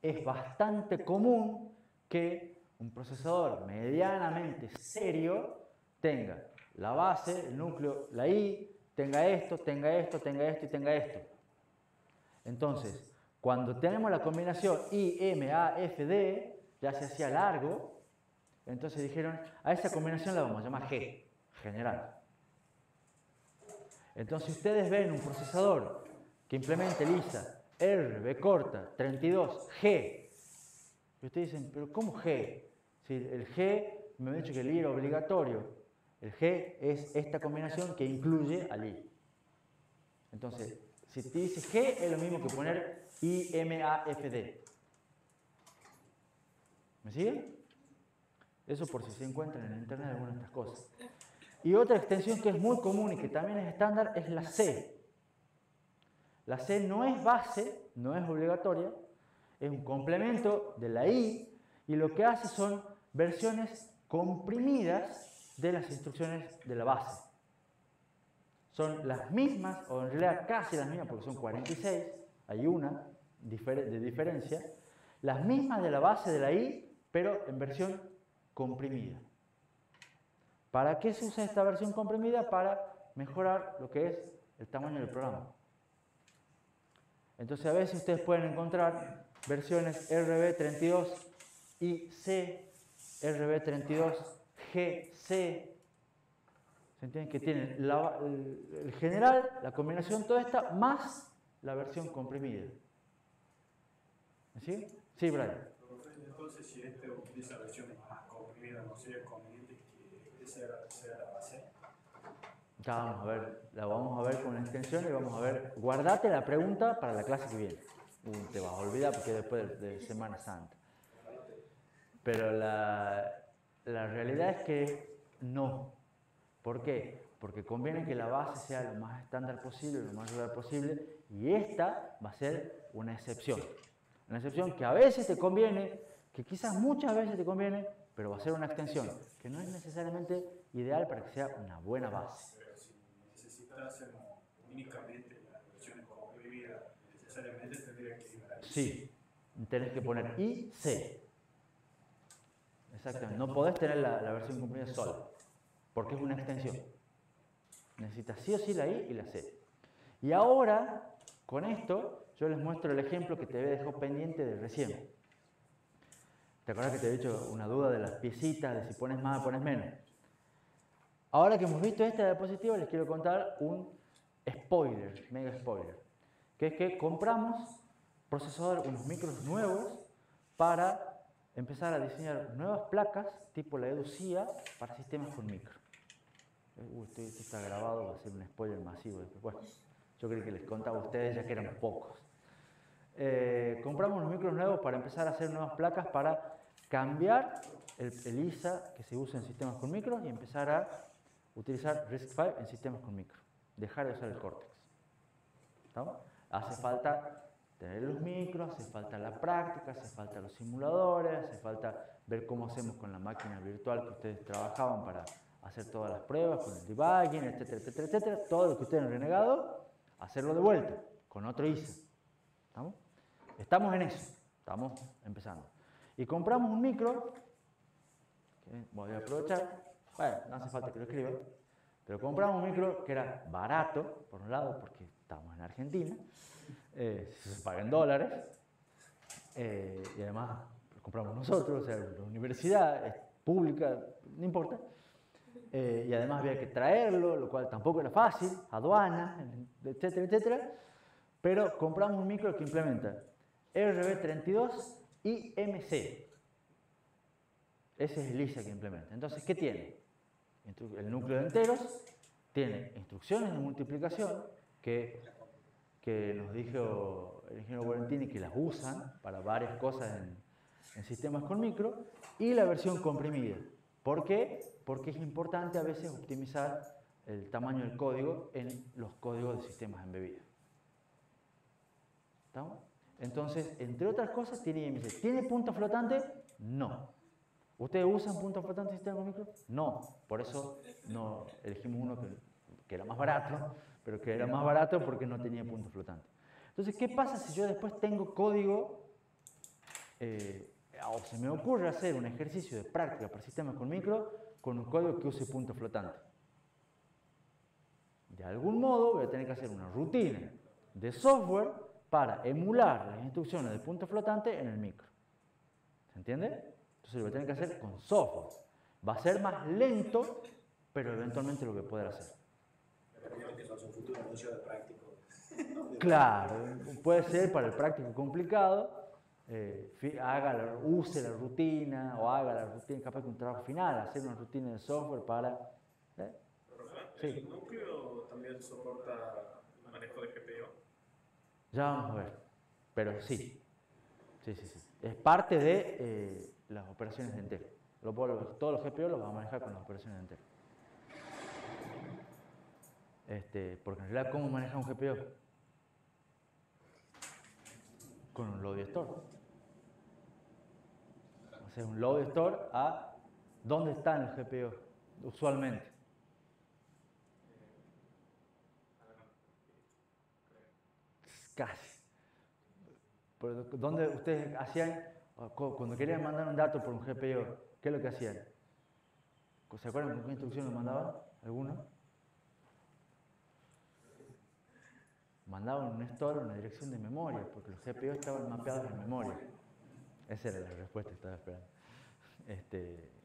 Es bastante común que un procesador medianamente serio tenga la base, el núcleo, la I, tenga esto, tenga esto, tenga esto y tenga esto. Entonces, cuando tenemos la combinación I, M, A, F, D, ya se hacía largo, entonces dijeron, a esa combinación la vamos a llamar G, general. Entonces, si ustedes ven un procesador que implemente lisa, R, B corta, 32, G, y ustedes dicen, pero ¿cómo G? Si el G, me han dicho que el I era obligatorio. El G es esta combinación que incluye al I. Entonces, si te dice G, es lo mismo que poner I, M, A, F, D. ¿Me siguen? Eso por si se encuentran en internet algunas de estas cosas. Y otra extensión que es muy común y que también es estándar es la C. La C no es base, no es obligatoria, es un complemento de la I y lo que hace son versiones comprimidas de las instrucciones de la base. Son las mismas, o en realidad casi las mismas, porque son 46, hay una de diferencia, las mismas de la base de la I, pero en versión comprimida. ¿Para qué se usa esta versión comprimida? Para mejorar lo que es el tamaño del programa. Entonces a veces ustedes pueden encontrar versiones RB32 IC, RB32 GC. ¿Se entiende? Que tienen el general, la combinación toda esta, más la versión comprimida. ¿Sí? Sí, Brian. Entonces, si este utiliza versiones más comprimidas, ¿no sería conveniente que esa sea la base? Ya vamos a ver, la vamos a ver con la extensión y vamos a ver. Guardate la pregunta para la clase que viene. Te vas a olvidar porque es después de Semana Santa. Pero la realidad es que no. ¿Por qué? Porque conviene que la base sea lo más estándar posible, lo más regular posible, y esta va a ser una excepción. Una excepción que a veces te conviene, que quizás muchas veces te conviene, pero va a ser una extensión, que no es necesariamente ideal para que sea una buena base. Pero si necesitas únicamente las versiones comprimidas, necesariamente tendría que ir a IC. Sí, tenés que poner I, C. Exactamente, no podés tener la versión comprimida sola, porque es una extensión. Necesitas sí o sí la I y la C. Y ahora, con esto, yo les muestro el ejemplo que te había dejado pendiente de recién. ¿Te acuerdas que te he dicho una duda de las piecitas, de si pones más o pones menos? Ahora que hemos visto esta diapositiva, les quiero contar un spoiler, mega spoiler, que es que compramos procesador, unos micros nuevos para empezar a diseñar nuevas placas tipo la EduCIA para sistemas con micro. Esto está grabado, va a ser un spoiler masivo. Bueno, yo creí que les contaba a ustedes ya que eran pocos. Compramos unos micros nuevos para empezar a hacer nuevas placas para cambiar el ISA que se usa en sistemas con micro y empezar a utilizar RISC-V en sistemas con micro. Dejar de usar el Cortex. ¿Estamos? Hace falta tener los micros, hace falta la práctica, hace falta los simuladores, hace falta ver cómo hacemos con la máquina virtual que ustedes trabajaban para hacer todas las pruebas, con el debugging, etcétera, etcétera, etcétera. Todo lo que ustedes han renegado, hacerlo de vuelta, con otro ISA. ¿Estamos? Estamos en eso, estamos empezando. Y compramos un micro, que voy a aprovechar, bueno, no hace falta que lo escriba, pero compramos un micro que era barato, por un lado, porque estamos en Argentina, se paga en dólares, y además lo compramos nosotros, o sea, la universidad es pública, no importa, y además había que traerlo, lo cual tampoco era fácil, aduana, etcétera, etcétera, pero compramos un micro que implementa RB32 y MC. Ese es el ISA que implementa. Entonces, ¿qué tiene? El núcleo de enteros, tiene instrucciones de multiplicación que nos dijo el ingeniero Guarentini que las usan para varias cosas en sistemas con micro, y la versión comprimida. ¿Por qué? Porque es importante a veces optimizar el tamaño del código en los códigos de sistemas embebidos. ¿Estamos? Entonces, entre otras cosas, tiene IMC. ¿Tiene punto flotante? No. ¿Ustedes usan punto flotante en sistemas con micro? No. Por eso no elegimos uno que era más barato, pero que era más barato porque no tenía punto flotante. Entonces, ¿qué pasa si yo después tengo código, o se me ocurre hacer un ejercicio de práctica para sistemas con micro con un código que use punto flotante? De algún modo voy a tener que hacer una rutina de software para emular las instrucciones de punto flotante en el micro. ¿Se entiende? Entonces lo que tienen que hacer con software. Va a ser más lento, pero eventualmente lo que poder hacer. Que sos un futuro anuncio de práctico. Claro, puede ser para el práctico complicado, use la rutina o haga la rutina, capaz que un trabajo final, hacer una rutina de software para... Sí. ¿El núcleo también soporta el manejo de GPU? Ya vamos a ver, pero sí. Sí. Es parte de las operaciones de Intel. Todos los GPU los vamos a manejar con las operaciones de Intel. Porque en realidad, ¿cómo maneja un GPU? Con un load store. O sea, un load store a dónde está en el GPU, usualmente. Casi. Pero ¿dónde ustedes hacían, cuando querían mandar un dato por un GPU, qué es lo que hacían? ¿Se acuerdan con qué instrucción lo mandaban? ¿Alguno? Mandaban un store a una dirección de memoria, porque los GPU estaban mapeados en memoria. Esa era la respuesta que estaba esperando.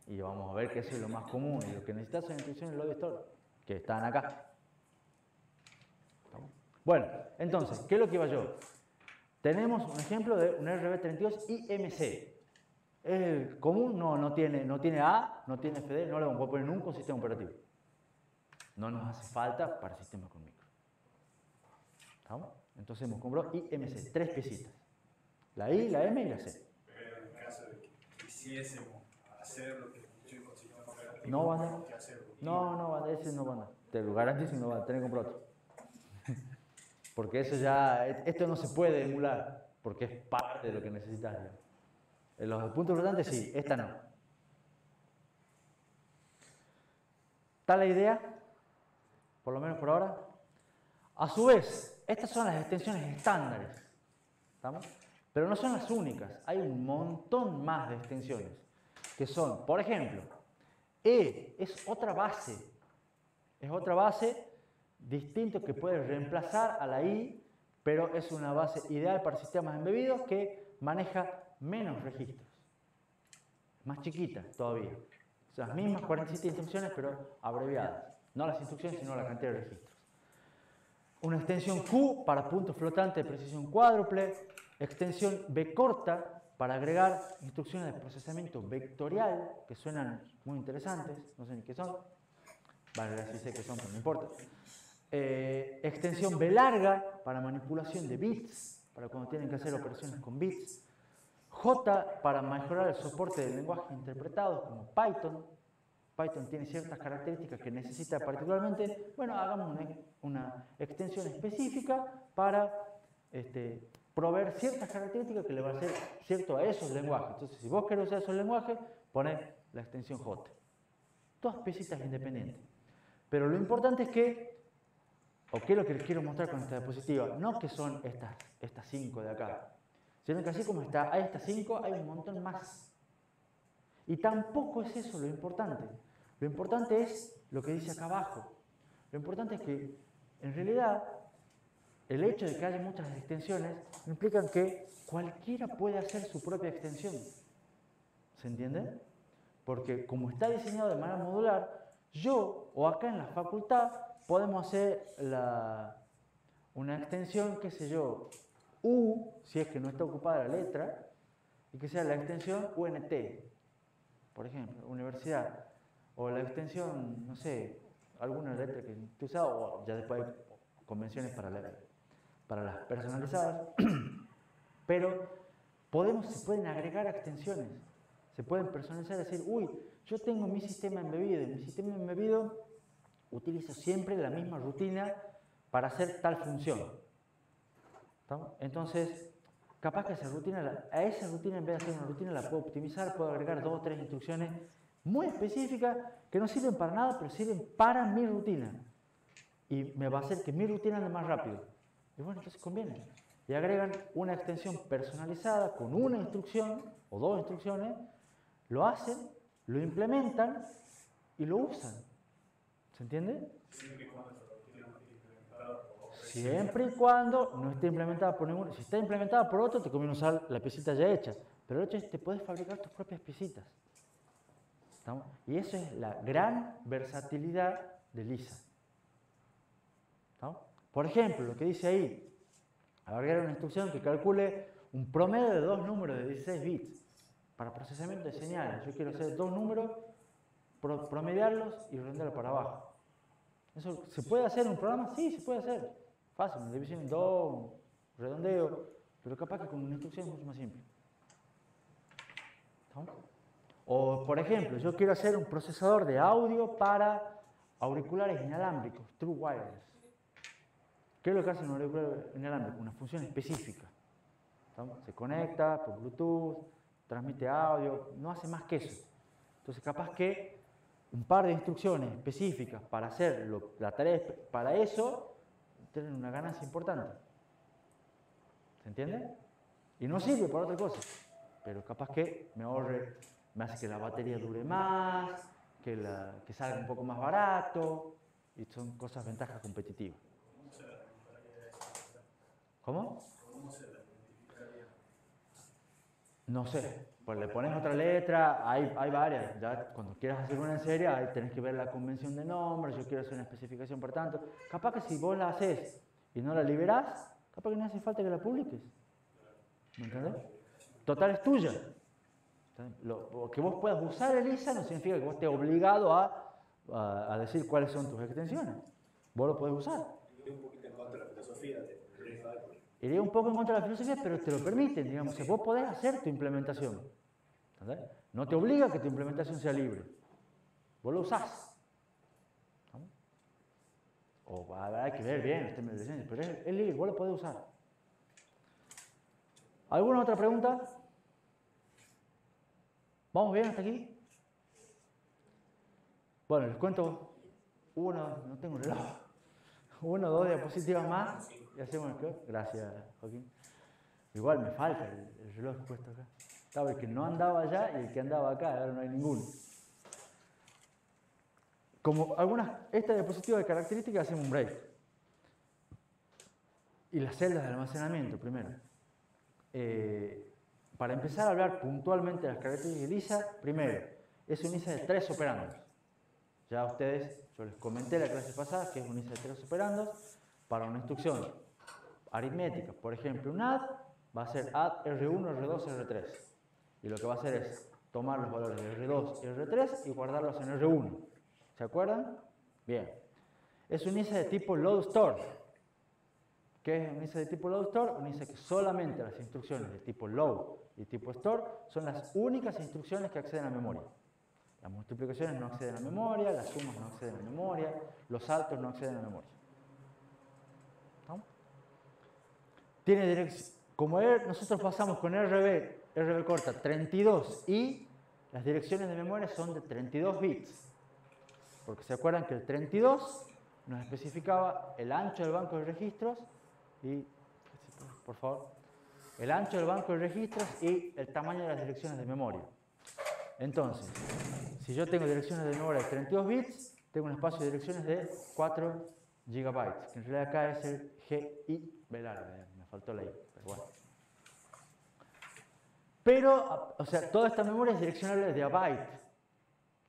Y vamos a ver que eso es lo más común. Y lo que necesitas son instrucciones load store, que están acá. Bueno, entonces, ¿qué es lo que iba yo? Tenemos un ejemplo de un RB32 IMC. ¿Es común? No tiene A, no tiene FD, no le vamos a poner nunca un sistema operativo. No nos hace falta para sistemas con micro. ¿Estamos? Entonces hemos comprado IMC, 3 piecitas. La I, la M y la C. Pero en el caso de que quisiésemos hacer lo que funciona con sistema operativo, no van a. tenemos que hacerlo. No, ese no van a. Te lo garantizo, no van a tener que comprar otro. Porque eso ya, esto no se puede emular, porque es parte de lo que necesitas. En los puntos flotantes sí, esta no. ¿Está la idea? Por lo menos por ahora. A su vez, estas son las extensiones estándares. ¿Estamos? Pero no son las únicas. Hay un montón más de extensiones. Que son, por ejemplo, E es otra base. Es otra base distinto que puede reemplazar a la I, pero es una base ideal para sistemas embebidos que maneja menos registros. Más chiquita todavía. O sea, las mismas 47 instrucciones, pero abreviadas. No las instrucciones, sino la cantidad de registros. Una extensión Q para punto flotante de precisión cuádruple. Extensión B corta para agregar instrucciones de procesamiento vectorial, que suenan muy interesantes, no sé ni qué son. Vale, sí sé qué son, pero no importa. Extensión B larga para manipulación de bits, para cuando tienen que hacer operaciones con bits. J para mejorar el soporte de lenguajes interpretados como Python. Python tiene ciertas características que necesita particularmente. Bueno, hagamos una extensión específica para proveer ciertas características que le van a ser cierto a esos lenguajes. Entonces, si vos querés usar esos lenguajes, ponés la extensión J. Todas piecitas independientes. Pero lo importante es que, o qué es lo que les quiero mostrar con esta diapositiva, no que son estas 5 de acá, sino que así como hay estas 5, hay un montón más. Y tampoco es eso lo importante. Lo importante es lo que dice acá abajo. Lo importante es que, en realidad, el hecho de que haya muchas extensiones implica que cualquiera puede hacer su propia extensión. ¿Se entiende? Porque como está diseñado de manera modular, yo o acá en la facultad podemos hacer una extensión, qué sé yo, U, si es que no está ocupada la letra, y que sea la extensión UNT, por ejemplo, universidad, o la extensión, no sé, alguna letra que esté usada, o ya después hay convenciones para las personalizadas, pero se pueden agregar extensiones, se pueden personalizar y decir, uy, yo tengo mi sistema embebido, y mi sistema embebido utilizo siempre la misma rutina para hacer tal función. ¿Estamos? Entonces, capaz que a esa rutina en vez de hacer una rutina la puedo optimizar, puedo agregar 2 o 3 instrucciones muy específicas que no sirven para nada, pero sirven para mi rutina. Y me va a hacer que mi rutina ande más rápido. Y bueno, entonces conviene. Y agregan una extensión personalizada con una instrucción o 2 instrucciones, lo hacen, lo implementan y lo usan. ¿Se entiende? Siempre y cuando se lo tienen implementado. Siempre y cuando no esté implementada por ninguno. Si está implementada por otro, te conviene usar la piecita ya hecha. Pero el hecho es que te puedes fabricar tus propias piecitas. ¿Estamos? Y eso es la gran versatilidad de Lisa. ¿Estamos? Por ejemplo, lo que dice ahí, agregar una instrucción que calcule un promedio de 2 números de 16 bits para procesamiento de señales. Yo quiero hacer 2 números, promediarlos y redondearlos para abajo. ¿Eso se puede hacer en un programa? Sí, se puede hacer. Fácil, una división en 2, un redondeo, pero capaz que con una instrucción es mucho más simple. ¿No? O, por ejemplo, yo quiero hacer un procesador de audio para auriculares inalámbricos, True Wireless. ¿Qué es lo que hace un auricular inalámbrico? Una función específica. ¿No? Se conecta por Bluetooth, transmite audio, no hace más que eso. Entonces, capaz que un par de instrucciones específicas para hacer la tarea para eso, tienen una ganancia importante. ¿Se entiende? Y no sirve para otra cosa, pero capaz que me ahorre, me hace que la batería dure más, que salga un poco más barato, y son cosas, ventajas competitivas. ¿Cómo? ¿Cómo se la identificaría? No sé, pues le pones otra letra, hay varias. Ya cuando quieras hacer una en serie, ahí tenés que ver la convención de nombres, yo quiero hacer una especificación por tanto. Capaz que si vos la haces y no la liberás, capaz que no hace falta que la publiques. ¿Me entendés? Total es tuya. Lo que vos puedas usar ELISA no significa que vos estés obligado a decir cuáles son tus extensiones. Vos lo podés usar. Iría un poquito en contra de la filosofía de Ray. Iría un poco en contra de la filosofía, pero te lo permiten, digamos, que vos podés hacer tu implementación. ¿Entendés? No te obliga a que tu implementación sea libre. Vos lo usás. ¿No? O hay que ver bien los términos de licencia, pero es libre, vos lo podés usar. ¿Alguna otra pregunta? ¿Vamos bien hasta aquí? Bueno, les cuento no tengo un reloj. 1 o 2 diapositivas más y hacemos el club. Gracias, Joaquín. Igual me falta el reloj puesto acá. Estaba el que no andaba allá y el que andaba acá, ahora no hay ninguno. Como esta diapositiva de características, hacemos un break. Y las celdas de almacenamiento primero. Para empezar a hablar puntualmente de las características de Lisa, primero, es un ISA de 3 operandos. Ya yo les comenté la clase pasada que es un ISA de 3 operandos para una instrucción aritmética. Por ejemplo, un add va a ser add R1, R2, R3. Y lo que va a hacer es tomar los valores de R2 y R3 y guardarlos en R1. ¿Se acuerdan? Bien. Es un ISA de tipo load store. ¿Qué es un ISA de tipo load store? Un ISA que solamente las instrucciones de tipo load y tipo store son las únicas instrucciones que acceden a memoria. Las multiplicaciones no acceden a memoria, las sumas no acceden a memoria, los saltos no acceden a memoria. ¿No? Tiene dirección. Como nosotros pasamos con RB corta 32 y las direcciones de memoria son de 32 bits. Porque se acuerdan que el 32 nos especificaba el ancho del banco de registros y, por favor, el ancho del banco de registros y el tamaño de las direcciones de memoria. Entonces, si yo tengo direcciones de memoria de 32 bits, tengo un espacio de direcciones de 4 GB, que en realidad acá es el GI velar, me faltó la I, pero bueno. Pero, o sea, toda esta memoria es direccionable de a byte.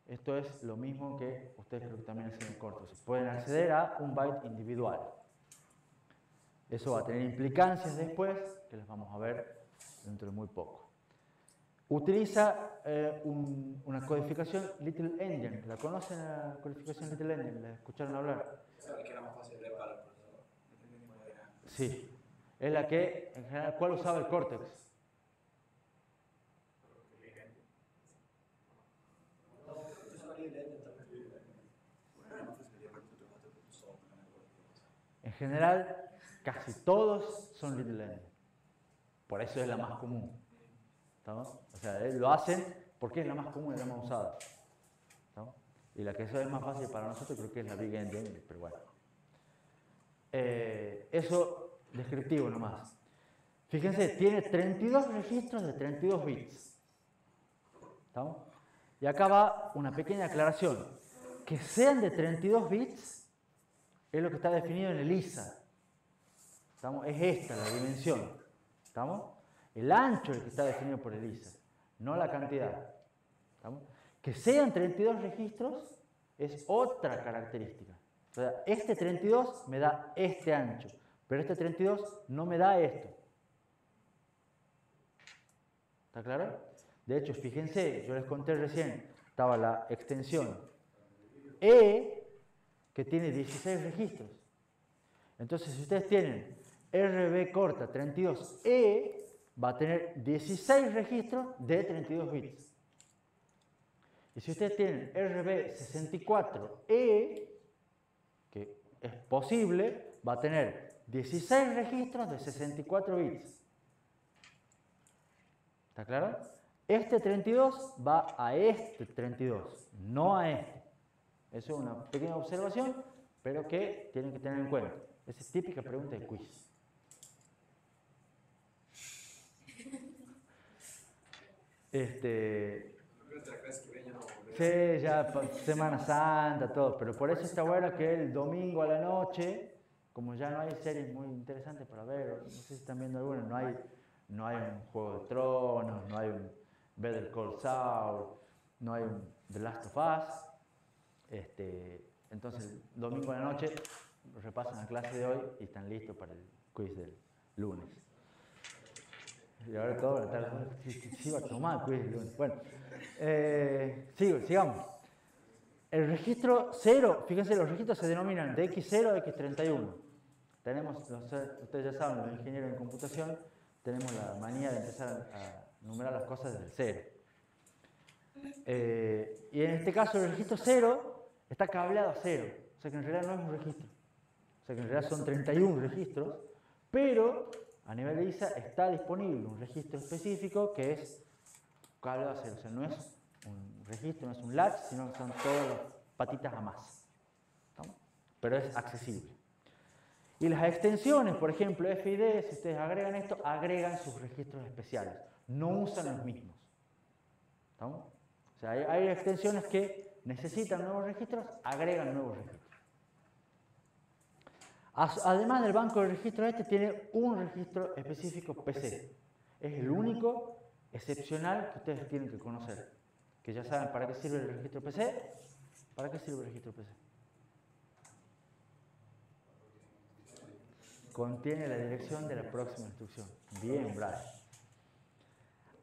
Esto es lo mismo que ustedes creo que también hacen en corto. Pueden acceder a un byte individual. Eso va a tener implicancias después, que las vamos a ver dentro de muy poco. Utiliza una codificación Little Endian. ¿La conocen la codificación Little Endian? ¿La escucharon hablar? ¿Sabes que era más fácil de para el procesador? Sí. Es la que, en general, ¿cuál usaba el Cortex? En general, casi todos son Little Endian. Por eso es la más común. ¿Estamos? O sea, lo hacen porque es la más común y la más usada. ¿Estamos? Y la que eso es más fácil para nosotros creo que es la Big Endian, pero bueno. Eso descriptivo nomás. Fíjense, tiene 32 registros de 32 bits. ¿Estamos? Y acá va una pequeña aclaración. Que sean de 32 bits es lo que está definido en el ISA. ¿Estamos? Es esta la dimensión. ¿Estamos? El ancho es el que está definido por ELISA, no la cantidad. ¿Estamos? Que sean 32 registros es otra característica. O sea, este 32 me da este ancho, pero este 32 no me da esto. ¿Está claro? De hecho, fíjense, yo les conté recién, estaba la extensión E, que tiene 16 registros. Entonces, si ustedes tienen RB corta 32E, va a tener 16 registros de 32 bits. Y si ustedes tienen RB64E, que es posible, va a tener 16 registros de 64 bits. ¿Está claro? Este 32 va a este 32, no a este. Eso es una pequeña observación, pero que tienen que tener en cuenta. Esa es típica pregunta de quiz. Sí, ya Semana Santa, todo, pero por eso está bueno que el domingo a la noche, como ya no hay series muy interesantes para ver, no sé si están viendo alguna, no hay un Juego de Tronos, no hay un Better Call Saul, no hay un The Last of Us, entonces el domingo a la noche repasan la clase de hoy y están listos para el quiz del lunes. Y ahora todo la tarde, sí va a tomar quiz del lunes. Bueno, sigamos. El registro 0, fíjense, los registros se denominan de X0 a X31. Tenemos, ustedes ya saben, los ingenieros en computación, tenemos la manía de empezar a numerar las cosas desde el 0. Y en este caso el registro 0 está cableado a 0, o sea que en realidad no es un registro. O sea que en realidad son 31 registros, pero a nivel de ISA está disponible un registro específico que es cableado a 0. O sea, no es un registro, no es un latch, sino que son todas las patitas a más. ¿Estamos? Pero es accesible. Y las extensiones, por ejemplo, F y D, si ustedes agregan esto, agregan sus registros especiales. No usan los mismos. ¿Estamos? O sea, hay extensiones que necesitan nuevos registros, agregan nuevos registros. Además del banco de registros tiene un registro específico PC. Es el único excepcional que ustedes tienen que conocer. Que ya saben para qué sirve el registro PC. ¿Para qué sirve el registro PC? Contiene la dirección de la próxima instrucción. Bien, Brian.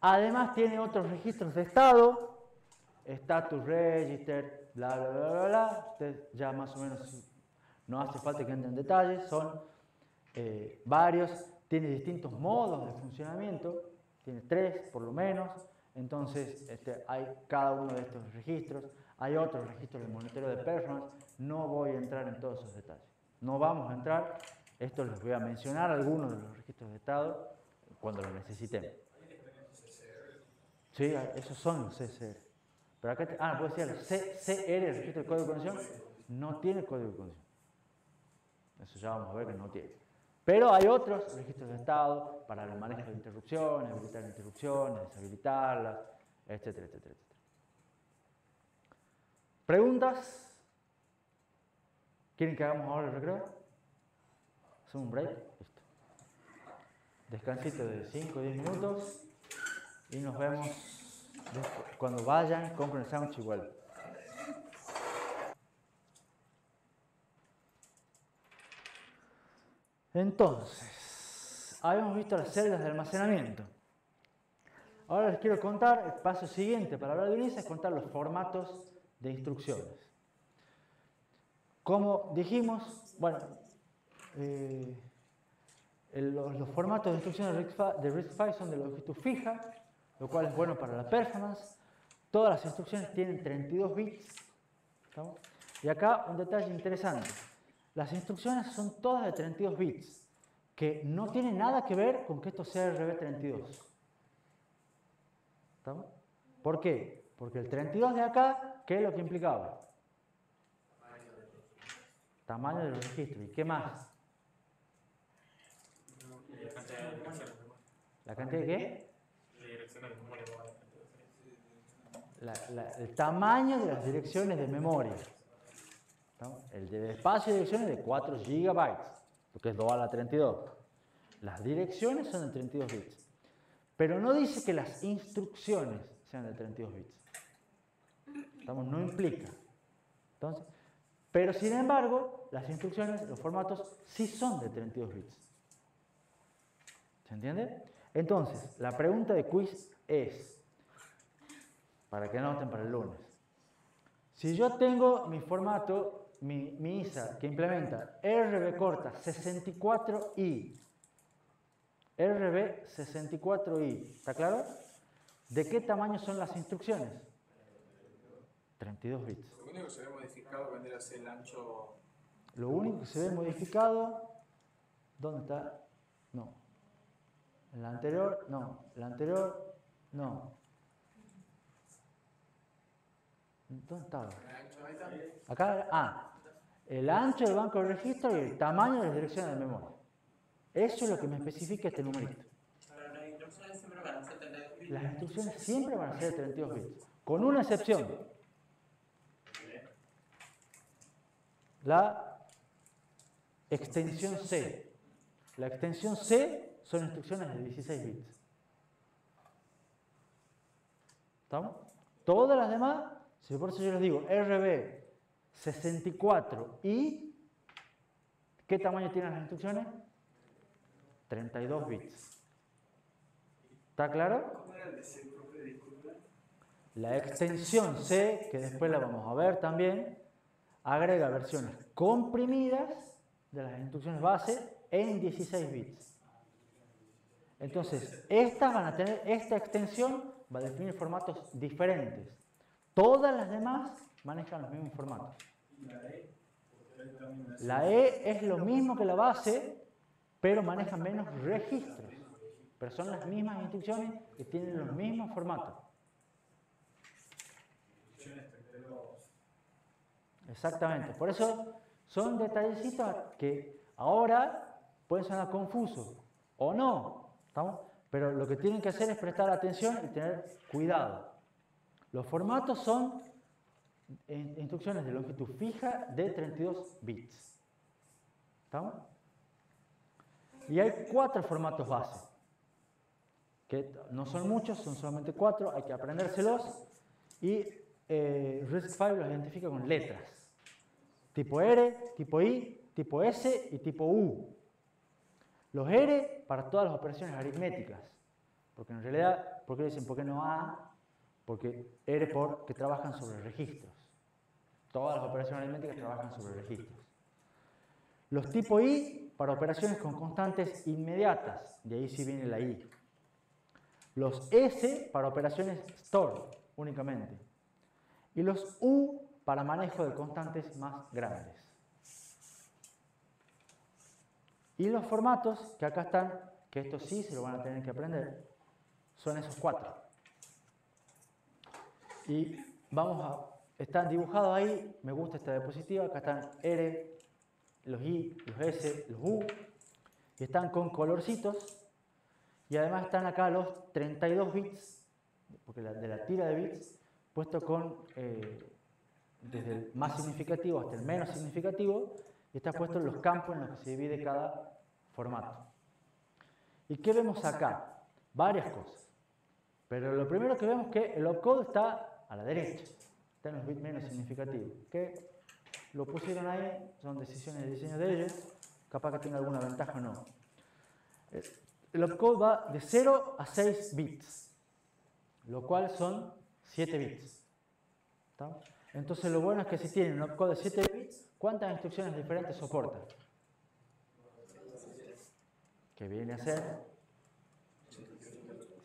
Además tiene otros registros de estado, status register, bla, bla, bla, bla, bla. Ustedes ya más o menos no hace falta que entren en detalles, son varios, tiene distintos modos de funcionamiento, tiene 3 por lo menos, entonces hay cada uno de estos registros, hay otros registros de monitoreo de performance, no voy a entrar en todos esos detalles, no vamos a entrar, esto les voy a mencionar algunos de los registros de estado cuando lo necesitemos. Sí, esos son los CCR. Pero acá, puedo decir, los CCR, el registro de código de conexión, no tiene código de conexión. Eso ya vamos a ver que no tiene. Pero hay otros registros de estado para el manejo de interrupciones, habilitar interrupciones, deshabilitarlas, etcétera, etcétera, etcétera. ¿Preguntas? ¿Quieren que hagamos ahora el recreo? ¿Hacemos un break? Listo. Descansito de 5 o 10 minutos y nos vemos cuando vayan, compren el sándwich y vuelvan. Entonces, habíamos visto las celdas de almacenamiento. Ahora les quiero contar, el paso siguiente para hablar de UNISA es contar los formatos de instrucciones. Como dijimos, bueno, los formatos de instrucciones de RISC-V son de longitud fija, lo cual es bueno para la performance. Todas las instrucciones tienen 32 bits. ¿Estamos? Y acá un detalle interesante. Las instrucciones son todas de 32 bits, que no tiene nada que ver con que esto sea RB32. ¿Estamos? ¿Por qué? Porque el 32 de acá, ¿qué es lo que implicaba? Tamaño de los registros. ¿Y qué más? ¿La cantidad de qué? El tamaño de las direcciones de memoria. ¿No? El de espacio de direcciones de 4 GB, lo que es 2 a la 32. Las direcciones son de 32 bits. Pero no dice que las instrucciones sean de 32 bits. ¿Estamos? No implica. Entonces, pero sin embargo, las instrucciones, los formatos, sí son de 32 bits. ¿Se entiende? Entonces, la pregunta de quiz es, para que anoten para el lunes, si yo tengo mi formato, mi ISA que implementa RB corta 64i, RB 64i, ¿está claro? ¿De qué tamaño son las instrucciones? 32 bits. Lo único que se ve modificado vendría a ser el ancho. Lo único que se ve modificado, ¿dónde está? No. En la anterior, no. La anterior, no. ¿Dónde estaba? Acá, el ancho del banco de registro y el tamaño de las direcciones de memoria. Eso es lo que me especifica este numerito. Pero las instrucciones siempre van a ser 32 bits. Las instrucciones siempre van a ser de 32 bits, con una excepción. La extensión C. La extensión C son instrucciones de 16 bits. ¿Estamos? Todas las demás, por eso yo les digo, RB 64 y ¿qué tamaño tienen las instrucciones? 32 bits. ¿Está claro? ¿Cómo era el de C, profe? Disculpe. La extensión C, que después la vamos a ver también, agrega versiones comprimidas de las instrucciones base en 16 bits. Entonces, estas van a tener, esta extensión va a definir formatos diferentes. Todas las demás manejan los mismos formatos. ¿Y la E? Porque ahí también me hace- La E es lo mismo que la base, pero maneja menos registros. Pero son las mismas instrucciones que tienen los mismos formatos. Instrucciones 32. Exactamente. Por eso son detallecitos que ahora pueden sonar confusos o no. ¿Estamos? Pero lo que tienen que hacer es prestar atención y tener cuidado. Los formatos son instrucciones de longitud fija de 32 bits. ¿Estamos? Y hay 4 formatos base, que no son muchos, son solamente 4, hay que aprendérselos. Y RISC-V los identifica con letras. Tipo R, tipo I, tipo S y tipo U. Los R para todas las operaciones aritméticas. Porque en realidad, ¿por qué dicen por qué no A? Porque R porque trabajan sobre registros. Todas las operaciones aritméticas trabajan sobre registros. Los tipo I para operaciones con constantes inmediatas. De ahí sí viene la I. Los S para operaciones store únicamente. Y los U para manejo de constantes más grandes. Y los formatos que acá están, que estos sí se lo van a tener que aprender, son esos 4. Y vamos a, están dibujados ahí, me gusta esta diapositiva, acá están R, los I, los S, los U, y están con colorcitos, y además están acá los 32 bits, porque de la tira de bits, puesto con, desde el más significativo hasta el menos significativo, y está puesto en los campos en los que se divide cada formato. ¿Y qué vemos acá? Varias cosas. Pero lo primero que vemos es que el opcode está a la derecha, está en los bits menos significativos. Que lo pusieron ahí, son decisiones de diseño de ellos, capaz que tenga alguna ventaja o no. El opcode va de 0 a 6 bits, lo cual son 7 bits. ¿Está? Entonces lo bueno es que si tienen un opcode de 7 bits, ¿cuántas instrucciones diferentes soporta? Que viene a ser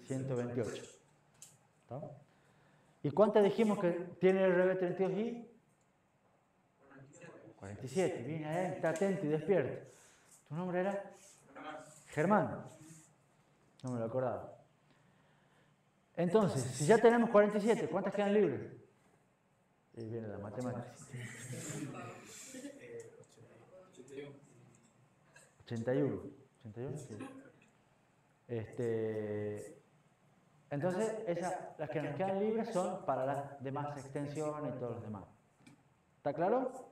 128. ¿Está? ¿Y cuántas dijimos que tiene el RB32i? 47. Viene ahí, está atento y despierto. ¿Tu nombre era? Germán. No me lo acordaba. Entonces, si ya tenemos 47, ¿cuántas quedan libres? Y viene la matemática. 81. 81, sí. Entonces, las que nos quedan libres son para las demás extensiones y todos los demás. ¿Está claro?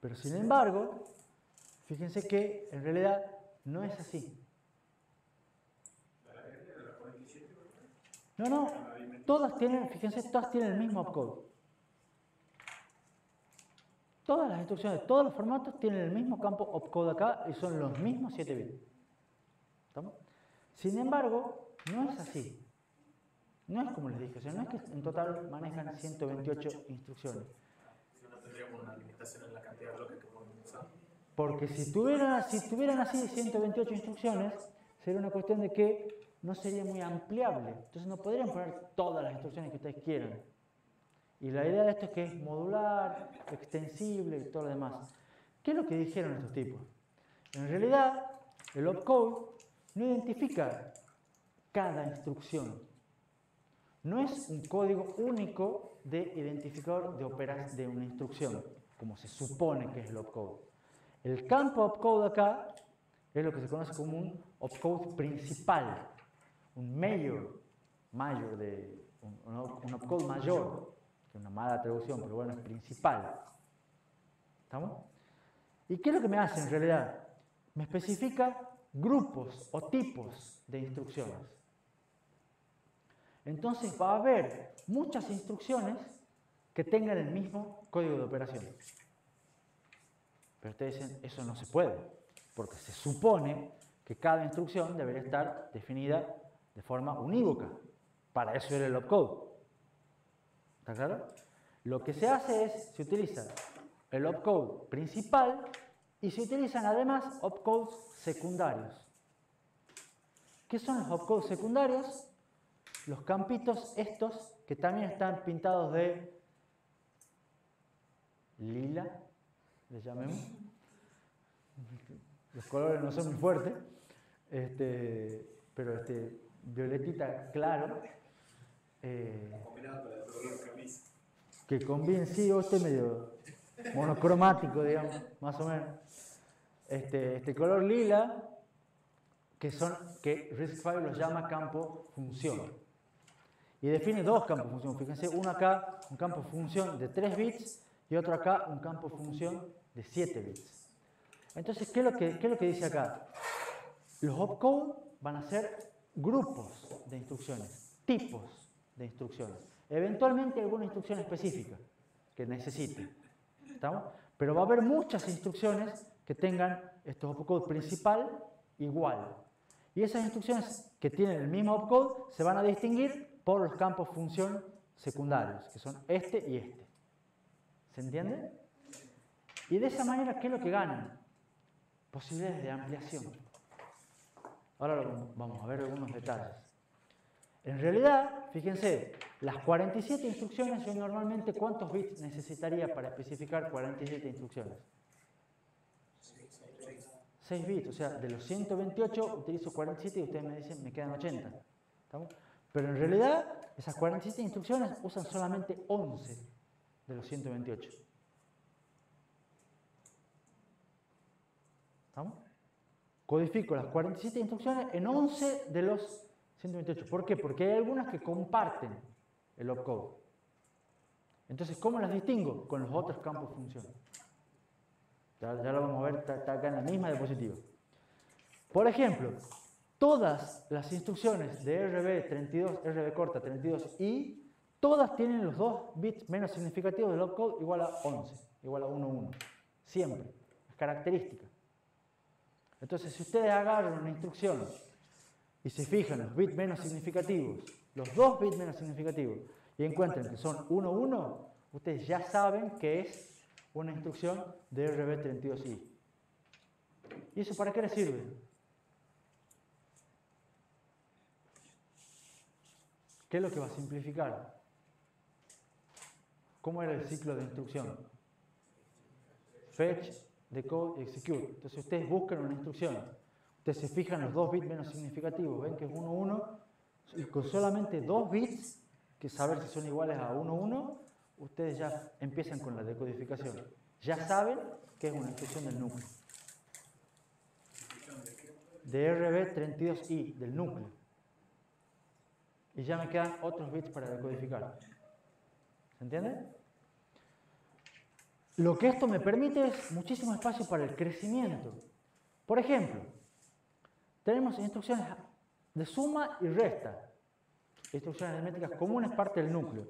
Pero sin embargo, fíjense que en realidad no es así. No, todas tienen, fíjense, todas tienen el mismo opcode. Todas las instrucciones, todos los formatos tienen el mismo campo opcode acá y son los mismos 7 bits. ¿Estamos? Sin embargo, no es así. No es como les dije, o sea, no es que en total manejan 128 instrucciones. No tendríamos una limitación en la cantidad de bloques que podemos usar. Porque si tuvieran así 128 instrucciones, sería una cuestión de que no sería muy ampliable. Entonces no podrían poner todas las instrucciones que ustedes quieran. Y la idea de esto es que es modular, extensible y todo lo demás. ¿Qué es lo que dijeron estos tipos? En realidad, el opcode no identifica cada instrucción. No es un código único de identificador de una instrucción, como se supone que es el opcode. El campo opcode acá es lo que se conoce como un opcode principal, un un opcode mayor, que es una mala traducción, pero bueno, es principal. ¿Estamos? ¿Y qué es lo que me hace en realidad? Me especifica grupos o tipos de instrucciones. Entonces va a haber muchas instrucciones que tengan el mismo código de operación. Pero ustedes dicen, eso no se puede, porque se supone que cada instrucción debería estar definida de forma unívoca. Para eso era el opcode. ¿Está claro? Lo que se hace es, se utiliza el opcode principal y se utilizan además opcodes secundarios. ¿Qué son los opcodes secundarios? Los campitos estos que también están pintados de lila, les llamemos. Los colores no son muy fuertes, pero violetita claro. Combinado con el color camisa. Que combine, sí, medio monocromático, digamos, más o menos. Este color lila, que RISC-V los llama campo función. Y define dos campos función. Fíjense, uno acá, un campo función de 3 bits, y otro acá, un campo función de 7 bits. Entonces, ¿qué es lo que dice acá? Los opcodes van a ser grupos de instrucciones, tipos de instrucciones. Eventualmente alguna instrucción específica que necesite. ¿Estamos? Pero va a haber muchas instrucciones que tengan estos opcodes principal igual. Y esas instrucciones que tienen el mismo opcode se van a distinguir por los campos función secundarios, que son este y este. ¿Se entiende? Y de esa manera, ¿qué es lo que ganan? Posibilidades de ampliación. Ahora vamos a ver algunos detalles. En realidad, fíjense, las 47 instrucciones, yo normalmente, ¿cuántos bits necesitaría para especificar 47 instrucciones? 6 bits, o sea, de los 128 utilizo 47 y ustedes me dicen, me quedan 80. ¿Estamos? Pero en realidad, esas 47 instrucciones usan solamente 11 de los 128. ¿Estamos? Codifico las 47 instrucciones en 11 de los 128. ¿Por qué? Porque hay algunas que comparten el opcode. Entonces, ¿cómo las distingo? Con los otros campos función. Ya lo vamos a ver, está acá en la misma diapositiva. Por ejemplo, todas las instrucciones de RB32, RB corta 32i, todas tienen los 2 bits menos significativos del opcode igual a 11, igual a 11. Siempre. Es característica. Entonces, si ustedes agarran una instrucción y se fijan los bits menos significativos, los 2 bits menos significativos, y encuentran que son 11, ustedes ya saben que es una instrucción de RB32i. ¿Y eso para qué les sirve? ¿Qué es lo que va a simplificar? ¿Cómo era el ciclo de instrucción? Fetch, decode y execute. Entonces ustedes buscan una instrucción. Ustedes se fijan los 2 bits menos significativos. Ven que es 11. Y con solamente 2 bits, que saber si son iguales a 11, ustedes ya empiezan con la decodificación. Ya saben que es una instrucción del núcleo. De RB32i, del núcleo. Y ya me quedan otros bits para decodificar. ¿Se entiende? Lo que esto me permite es muchísimo espacio para el crecimiento. Por ejemplo, tenemos instrucciones de suma y resta. Instrucciones aritméticas comunes, parte del núcleo.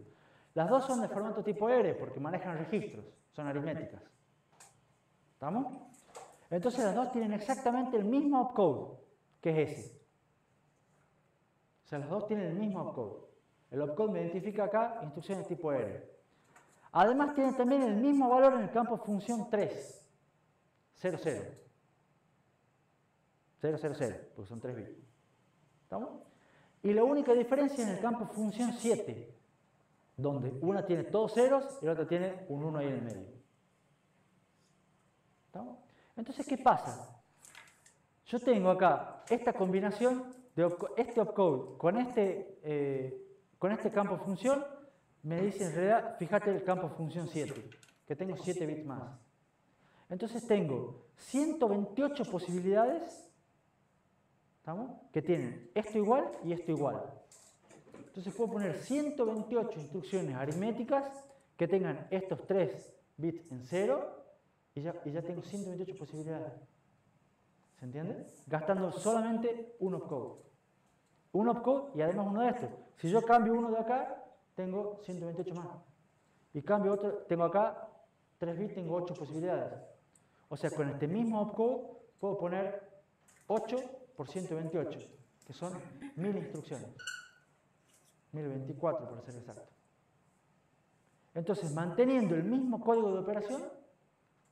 Las dos son de formato tipo R porque manejan registros, son aritméticas. ¿Estamos? Entonces las dos tienen exactamente el mismo opcode, que es ese. O sea, las dos tienen el mismo opcode. El opcode me identifica acá instrucciones tipo R. Además tienen también el mismo valor en el campo función 3. 0, 0. 0, 0, 0, porque son 3 bits. ¿Estamos? Y la única diferencia es en el campo función 7, donde una tiene todos ceros y la otra tiene un 1 ahí en el medio. ¿Estamos? Entonces, ¿qué pasa? Yo tengo acá esta combinación de este opcode con este campo función, me dice en realidad, fíjate el campo función 7, que tengo 7 bits más. Entonces tengo 128 posibilidades, ¿estamos?, que tienen esto igual y esto igual. Entonces puedo poner 128 instrucciones aritméticas que tengan estos 3 bits en 0 y ya tengo 128 posibilidades. ¿Se entiende? Gastando solamente un opcode. Un opcode y además uno de estos. Si yo cambio uno de acá, tengo 128 más. Y cambio otro, tengo acá 3 bits, tengo 8 posibilidades. O sea, con este mismo opcode puedo poner 8 por 128, que son 1000 instrucciones. 1024 para ser exacto. Entonces, manteniendo el mismo código de operación,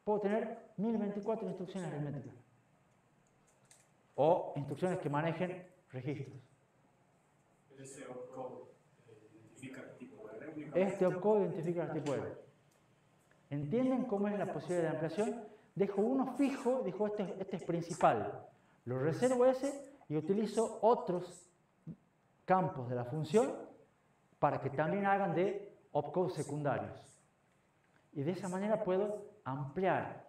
puedo tener 1024 instrucciones aritméticas. O instrucciones que manejen registros. Ese opcode identifica el tipo R. Este opcode identifica el tipo R. ¿Entienden cómo es la posibilidad de ampliación? Dejo uno fijo, dijo este es principal. Lo reservo ese y utilizo otros campos de la función para que también hagan de opcodes secundarios. Y de esa manera puedo ampliar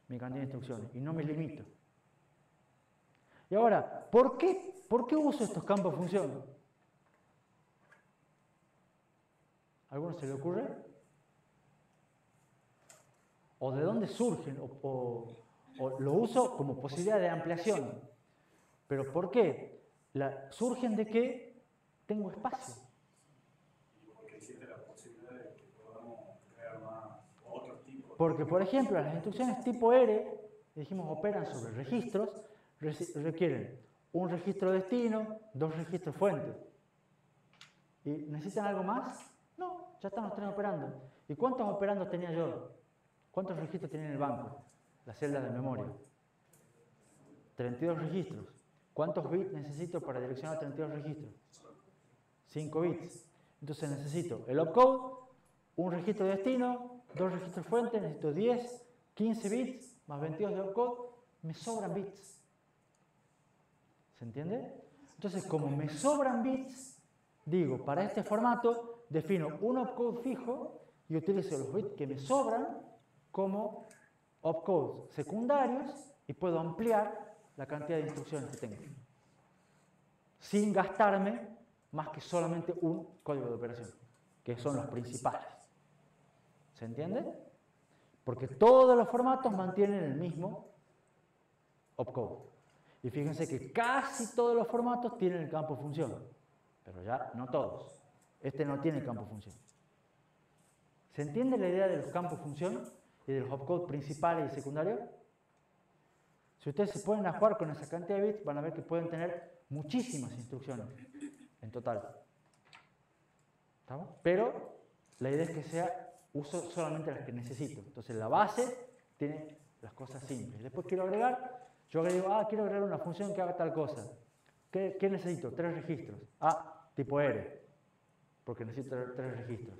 mi cantidad de instrucciones y no me limito. Y ahora, ¿por qué uso estos campos de función? ¿A alguno se le ocurre? ¿O de dónde surgen? ¿O lo uso como posibilidad de ampliación? ¿Pero por qué? Surgen de que tengo espacio. Porque existe la posibilidad de que podamos crear más otros tipos. Porque, por ejemplo, las instrucciones tipo R, dijimos, operan sobre registros, requieren un registro destino, 2 registros fuente. ¿Y necesitan algo más? No, ya están los 3 operando. ¿Y cuántos operandos tenía yo? ¿Cuántos registros tenía en el banco? La celda de memoria. 32 registros. ¿Cuántos bits necesito para direccionar 32 registros? 5 bits. Entonces necesito el opcode, un registro de destino, 2 registros fuentes, necesito 10, 15 bits, más 22 de opcode, me sobran bits. ¿Se entiende? Entonces, como me sobran bits, digo, para este formato, defino un opcode fijo y utilizo los bits que me sobran como opcodes secundarios y puedo ampliar la cantidad de instrucciones que tengo, sin gastarme más que solamente un código de operación, que son los principales. ¿Se entiende? Porque todos los formatos mantienen el mismo opcode. Y fíjense que casi todos los formatos tienen el campo función, pero ya no todos. Este no tiene campo función. ¿Se entiende la idea de los campos función y de los opcodes principales y secundarios? Si ustedes se ponen a jugar con esa cantidad de bits, van a ver que pueden tener muchísimas instrucciones en total. ¿Estamos? Pero la idea es que uso solamente las que necesito. Entonces la base tiene las cosas simples. Después quiero agregar, quiero agregar una función que haga tal cosa. ¿Qué necesito? 3 registros. Tipo R, porque necesito 3 registros.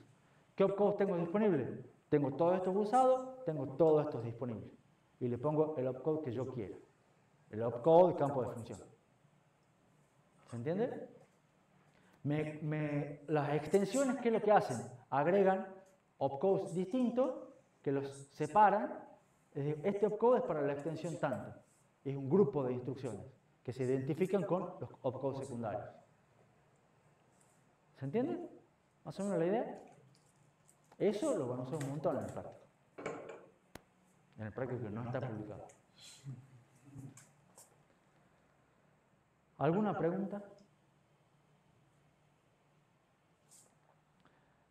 ¿Qué opcodes tengo disponibles? Tengo todos estos usados, tengo todos estos disponibles. Y le pongo el opcode que yo quiera. El opcode campo de función. ¿Se entiende? Las extensiones, ¿qué es lo que hacen? Agregan opcodes distintos que los separan. Es decir, este opcode es para la extensión tanto. Es un grupo de instrucciones que se identifican con los opcodes secundarios. ¿Se entiende? ¿Más o menos la idea? Eso lo van a usar un montón en el práctico. En el práctico que no está publicado. ¿Alguna pregunta?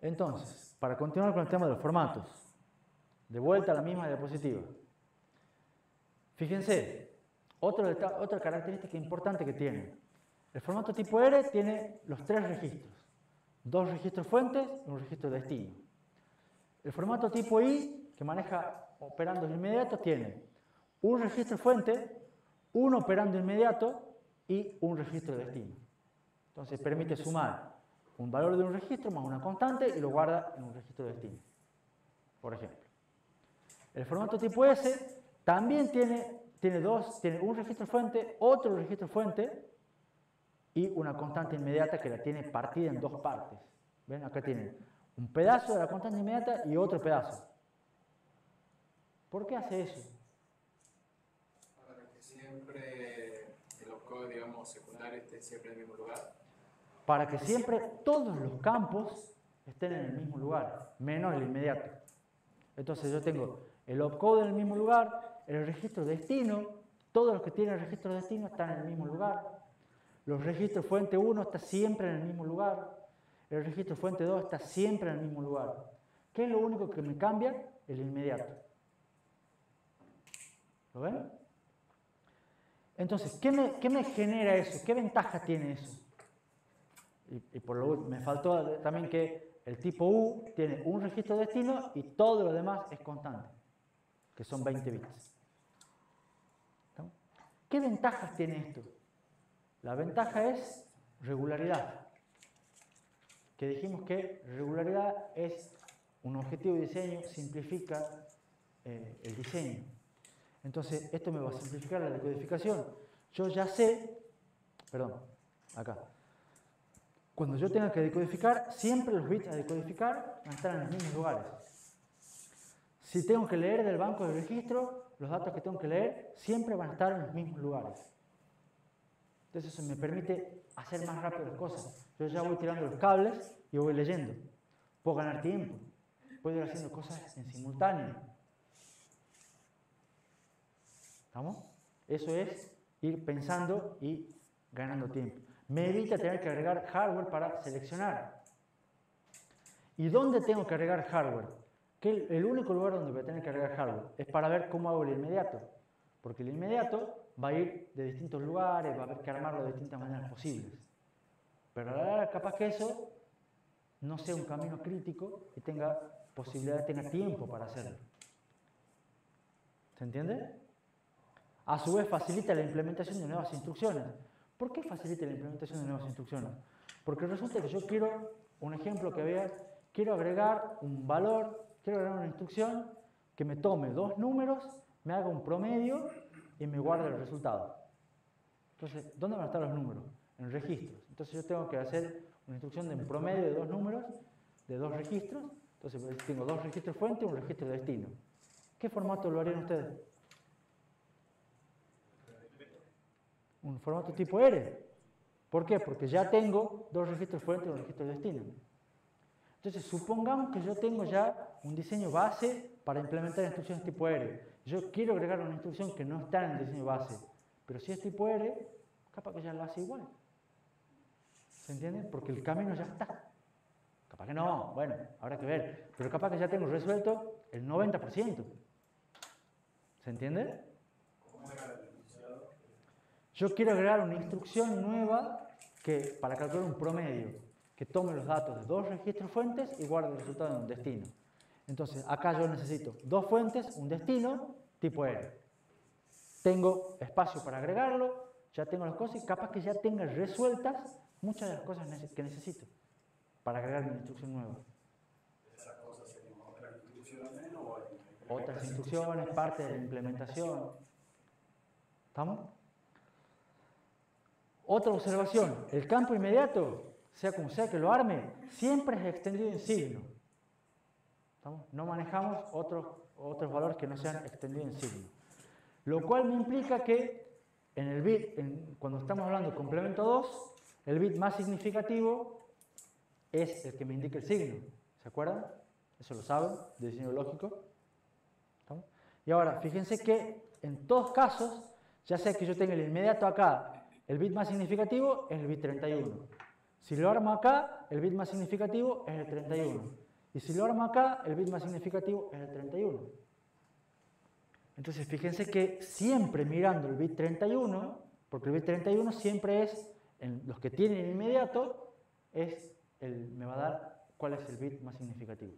Entonces, para continuar con el tema de los formatos, de vuelta a la misma diapositiva. Fíjense, otra característica importante que tiene. El formato tipo R tiene los 3 registros. 2 registros fuentes y un registro destino. El formato tipo I, que maneja operandos inmediatos, tiene un registro fuente, un operando inmediato y un registro destino. Entonces permite sumar un valor de un registro más una constante y lo guarda en un registro destino, por ejemplo. El formato tipo S también tiene un registro fuente, otro registro fuente y una constante inmediata que la tiene partida en 2 partes. ¿Ven? Acá tienen un pedazo de la constante inmediata y otro pedazo. ¿Por qué hace eso? Para que siempre el opcode, digamos, secundario esté siempre en el mismo lugar. Para que siempre todos los campos estén en el mismo lugar, menos el inmediato. Entonces yo tengo el opcode en el mismo lugar, el registro destino, todos los que tienen el registro destino están en el mismo lugar. Los registros fuente 1 está siempre en el mismo lugar. El registro fuente 2 está siempre en el mismo lugar. ¿Qué es lo único que me cambia? El inmediato. ¿Lo ven? Entonces, ¿qué me genera eso? ¿Qué ventaja tiene eso? Y por lo me faltó también que el tipo U tiene un registro destino y todo lo demás es constante, que son 20 bits. ¿No? ¿Qué ventajas tiene esto? La ventaja es regularidad. Que dijimos que regularidad es un objetivo de diseño, simplifica el diseño. Entonces, esto me va a simplificar la decodificación. Yo ya sé, perdón, acá. Cuando yo tenga que decodificar, siempre los bits a decodificar van a estar en los mismos lugares. Si tengo que leer del banco de registro, los datos que tengo que leer siempre van a estar en los mismos lugares. Entonces eso me permite hacer más rápido las cosas. Yo ya voy tirando los cables y voy leyendo. Puedo ganar tiempo. Puedo ir haciendo cosas en simultáneo. ¿Estamos? Eso es ir pensando y ganando tiempo. Me evita tener que agregar hardware para seleccionar. ¿Y dónde tengo que agregar hardware? Que el único lugar donde voy a tener que agregar hardware es para ver cómo hago el inmediato. Porque el inmediato va a ir de distintos lugares, va a haber que armarlo de distintas maneras posibles. Pero a la larga, capaz que eso no sea un camino crítico y tenga posibilidad, tenga tiempo para hacerlo. ¿Se entiende? A su vez facilita la implementación de nuevas instrucciones. ¿Por qué facilita la implementación de nuevas instrucciones? Porque resulta que yo quiero, un ejemplo que había, quiero agregar un valor, quiero agregar una instrucción que me tome 2 números, me haga un promedio y me guarde el resultado. Entonces, ¿dónde van a estar los números? En registros. Entonces yo tengo que hacer una instrucción de un promedio de 2 números, de 2 registros. Entonces tengo 2 registros fuente y un registro de destino. ¿Qué formato lo harían ustedes? Un formato tipo R. ¿Por qué? Porque ya tengo 2 registros fuente y un registro de destino. Entonces, supongamos que yo tengo ya un diseño base para implementar instrucciones tipo R. Yo quiero agregar una instrucción que no está en el diseño base, pero si es tipo R, capaz que ya lo hace igual. ¿Se entiende? Porque el camino ya está. Capaz que no, bueno, habrá que ver. Pero capaz que ya tengo resuelto el 90%. ¿Se entiende? Yo quiero agregar una instrucción nueva para calcular un promedio, que tome los datos de 2 registros fuentes y guarde el resultado en un destino. Entonces, acá yo necesito 2 fuentes, un destino, tipo R. Tengo espacio para agregarlo, ya tengo las cosas y capaz que ya tenga resueltas muchas de las cosas que necesito para agregar mi instrucción nueva. ¿Esas cosas serían otras instrucciones o Otras instrucciones, parte de la implementación. ¿Estamos? Otra observación, el campo inmediato, sea como sea que lo arme, siempre es extendido en signo. ¿Estamos? No manejamos otros valores que no sean extendidos en signo. Lo cual me implica que en el bit, cuando estamos hablando de complemento 2, el bit más significativo es el que me indica el signo. ¿Se acuerdan? Eso lo saben, de diseño lógico. Y ahora, fíjense que en todos casos, ya sea que yo tenga el inmediato acá el bit más significativo es el bit 31. Si lo armo acá, el bit más significativo es el 31. Y si lo armo acá, el bit más significativo es el 31. Entonces, fíjense que siempre mirando el bit 31, porque el bit 31 siempre es, en los que tienen inmediato, me va a dar cuál es el bit más significativo.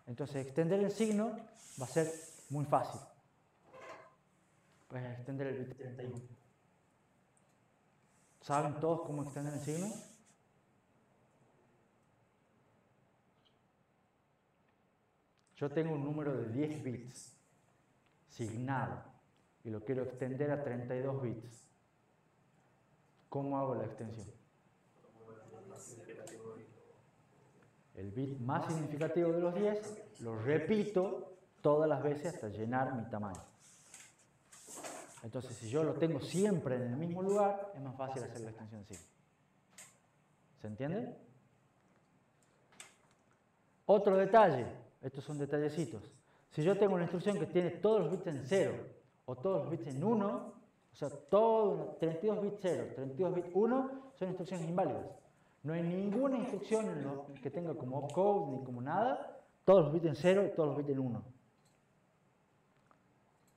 Entonces, extender el signo va a ser muy fácil. Pues extender el bit 31. ¿Saben todos cómo extender el signo? Yo tengo un número de 10 bits signado y lo quiero extender a 32 bits. ¿Cómo hago la extensión? El bit más significativo de los 10 lo repito todas las veces hasta llenar mi tamaño. Entonces, si yo lo tengo siempre en el mismo lugar, es más fácil hacer la extensión así. ¿Se entiende? Otro detalle, estos son detallecitos. Si yo tengo una instrucción que tiene todos los bits en 0 o todos los bits en 1, o sea, 32 bits 0, 32 bits 1, son instrucciones inválidas. No hay ninguna instrucción que tenga como opcode ni como nada, todos los bits en 0 y todos los bits en 1.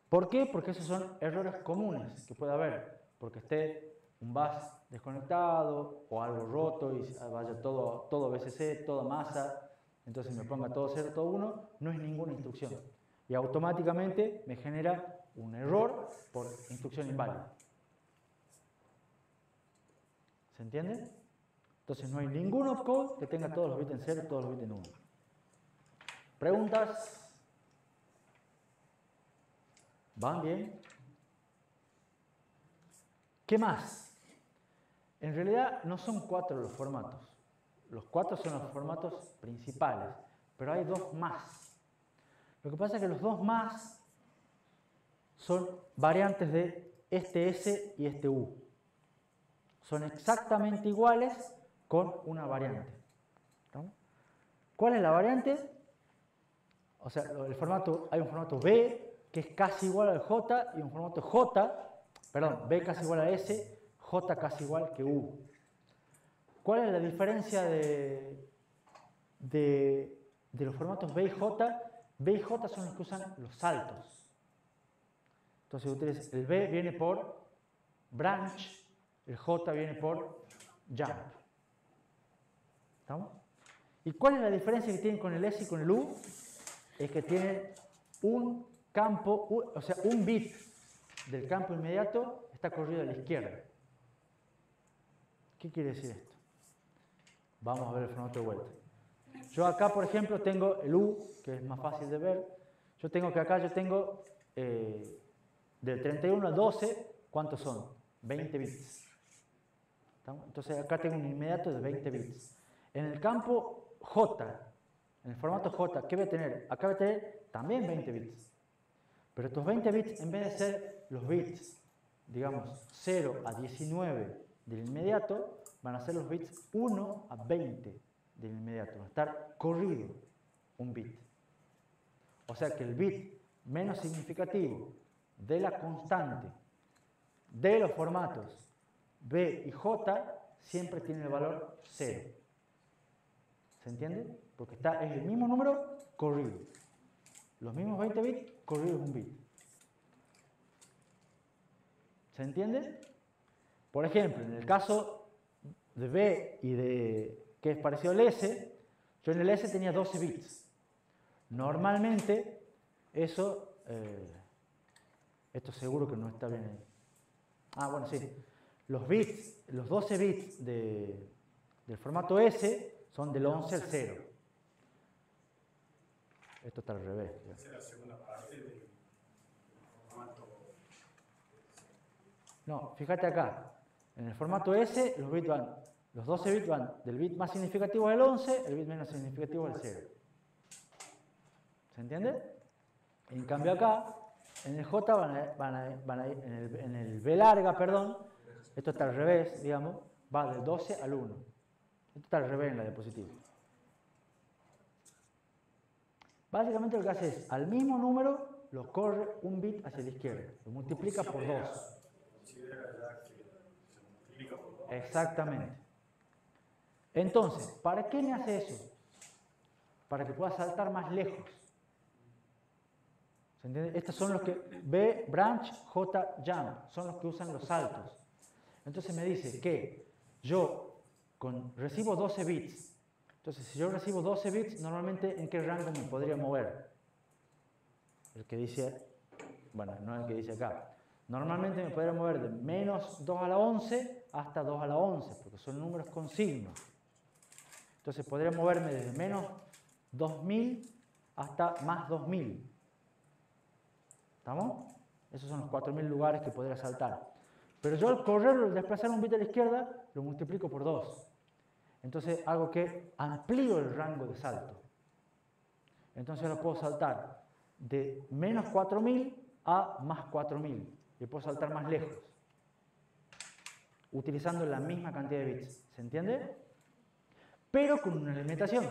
¿Por qué? Porque esos son errores comunes que puede haber, porque esté un bus desconectado o algo roto y vaya todo BCC, toda masa, entonces me ponga todo 0, todo 1, no es ninguna instrucción. Y automáticamente me genera un error por instrucción inválida. ¿Se entiende? Entonces no hay ningún opcode que tenga todos los bits en 0 y todos los bits en 1. ¿Preguntas? ¿Van bien? ¿Qué más? En realidad no son 4 los formatos. Los 4 son los formatos principales, pero hay 2 más. Lo que pasa es que los 2 más son variantes de este S y este U. Son exactamente iguales con una variante. ¿Estamos? ¿Cuál es la variante? O sea, hay un formato B que es casi igual al J y un formato B casi igual a S, J casi igual que U. ¿Cuál es la diferencia de los formatos B y J? B y J son los que usan los saltos. Entonces ustedes, el B viene por branch, el J viene por jump. ¿Estamos? ¿Y cuál es la diferencia que tienen con el S y con el U? Es que tienen un campo, o sea, un bit del campo inmediato está corrido a la izquierda. ¿Qué quiere decir esto? Vamos a ver el formato de vuelta. Yo acá, por ejemplo, tengo el U, que es más fácil de ver. Yo tengo del 31 al 12, ¿cuántos son? 20 bits. ¿Estamos? Entonces acá tengo un inmediato de 20 bits. En el campo J, en el formato J, ¿qué voy a tener? Acá voy a tener también 20 bits. Pero estos 20 bits, en vez de ser los bits, digamos, 0 a 19 del inmediato, van a ser los bits 1 a 20 del inmediato. Va a estar corrido un bit. O sea que el bit menos significativo de la constante de los formatos B y J siempre tiene el valor 0. ¿Se entiende? Porque es el mismo número corrido. Los mismos 20 bits corridos un bit. ¿Se entiende? Por ejemplo, en el caso de B y que es parecido al S, yo en el S tenía 12 bits. Normalmente, esto seguro que no está bien ahí. Ah, bueno, sí. Los 12 bits del formato S son del 11 al 0. Esto está al revés. Esa es la segunda parte del formato. No, fíjate acá. En el formato S, los 12 bits van del bit más significativo al 11, el bit menos significativo al 0. ¿Se entiende? En cambio acá, en el J en el B larga, perdón, esto está al revés, digamos, va del 12 al 1. Esto está al revés en la diapositiva. Básicamente lo que hace es, al mismo número, lo corre un bit hacia la izquierda, lo multiplica por 2. Considera ya que Exactamente. Entonces, ¿para qué me hace eso? Para que pueda saltar más lejos. ¿Se entiende? Estos son los que B, branch, J, jump. Son los que usan los saltos. Entonces me dice que yo recibo 12 bits. Entonces, si yo recibo 12 bits, normalmente ¿en qué rango me podría mover? El que dice, bueno, no el que dice acá. Normalmente me podría mover de menos 2 a la 11 hasta 2 a la 11, porque son números con signo. Entonces podría moverme desde menos 2000 hasta más 2000. ¿Estamos? Esos son los 4000 lugares que podría saltar. Pero yo al correr o desplazar un bit a la izquierda, lo multiplico por 2. Entonces hago que amplío el rango de salto. Entonces ahora puedo saltar de menos 4000 a más 4000. Y puedo saltar más lejos. Utilizando la misma cantidad de bits. ¿Se entiende? Pero con una limitación.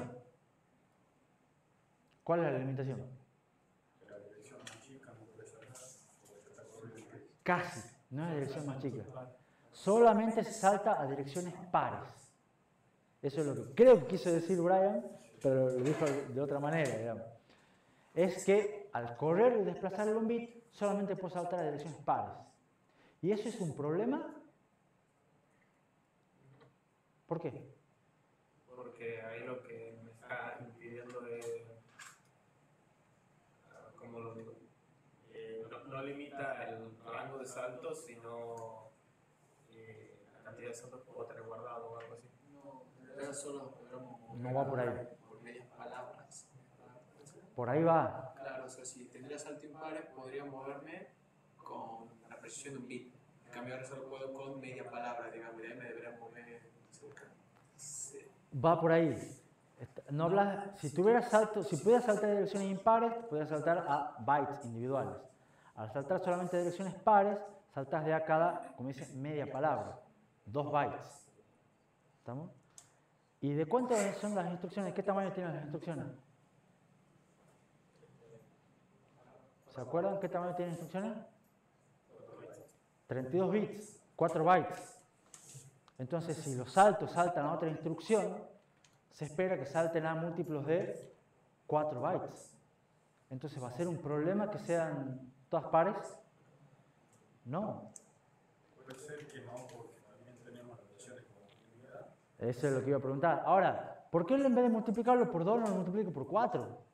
¿Cuál es la limitación? La dirección más chica no puede saltar, porque se está corriendo. Casi. No es la dirección más chica. Solamente se salta a direcciones pares. Eso es lo que creo que quiso decir Brian, pero lo dijo de otra manera, digamos. Es que al correr y desplazar un bit, solamente puedo saltar a direcciones pares. ¿Y eso es un problema? ¿Por qué? Porque ahí lo que me está impidiendo es, ¿cómo lo digo? No limita el rango de saltos, sino la cantidad de saltos que puedo tener guardado o algo así. No, en realidad solo podríamos No va por ahí. por medias palabras. Por ahí va. Claro, o sea, si tendría salto impares, podría moverme con la precisión de un bit. En cambio, ahora solo puedo con media palabra, digamos, y ahí me debería mover. Sí. Va por ahí. No hablas, si pudieras saltar a direcciones impares, podrías saltar a bytes individuales. Al saltar solamente a direcciones pares, saltas de a cada, como dice, media palabra, 2 bytes. ¿Estamos? ¿Y de cuántas son las instrucciones? ¿Qué tamaño tienen las instrucciones? ¿Se acuerdan qué tamaño tienen las instrucciones? 32 bits, 4 bytes. Entonces, si los saltos saltan a otra instrucción, se espera que salten a múltiplos de 4 bytes. Entonces, ¿va a ser un problema que sean todas pares? No. Puede ser que no, porque también tenemos relaciones con continuidad. Eso es lo que iba a preguntar. Ahora, ¿por qué en vez de multiplicarlo por 2 no lo multiplico por 4?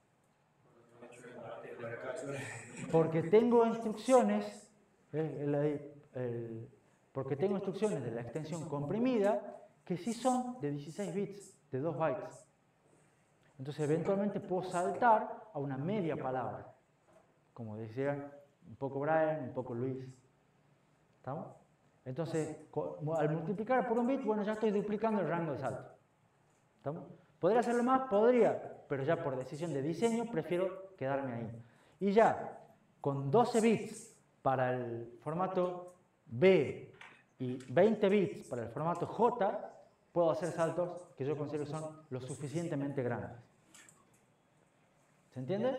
Porque tengo instrucciones, porque tengo instrucciones de la extensión comprimida que sí son de 16 bits, de 2 bytes. Entonces, eventualmente puedo saltar a una media palabra, como decían un poco Brian, un poco Luis. ¿Estamos? Entonces, al multiplicar por un bit, bueno, ya estoy duplicando el rango de salto. ¿Estamos? ¿Podría hacerlo más? Podría, pero ya por decisión de diseño prefiero quedarme ahí. Y ya, con 12 bits para el formato B y 20 bits para el formato J, puedo hacer saltos que yo considero que son lo suficientemente grandes. ¿Se entiende?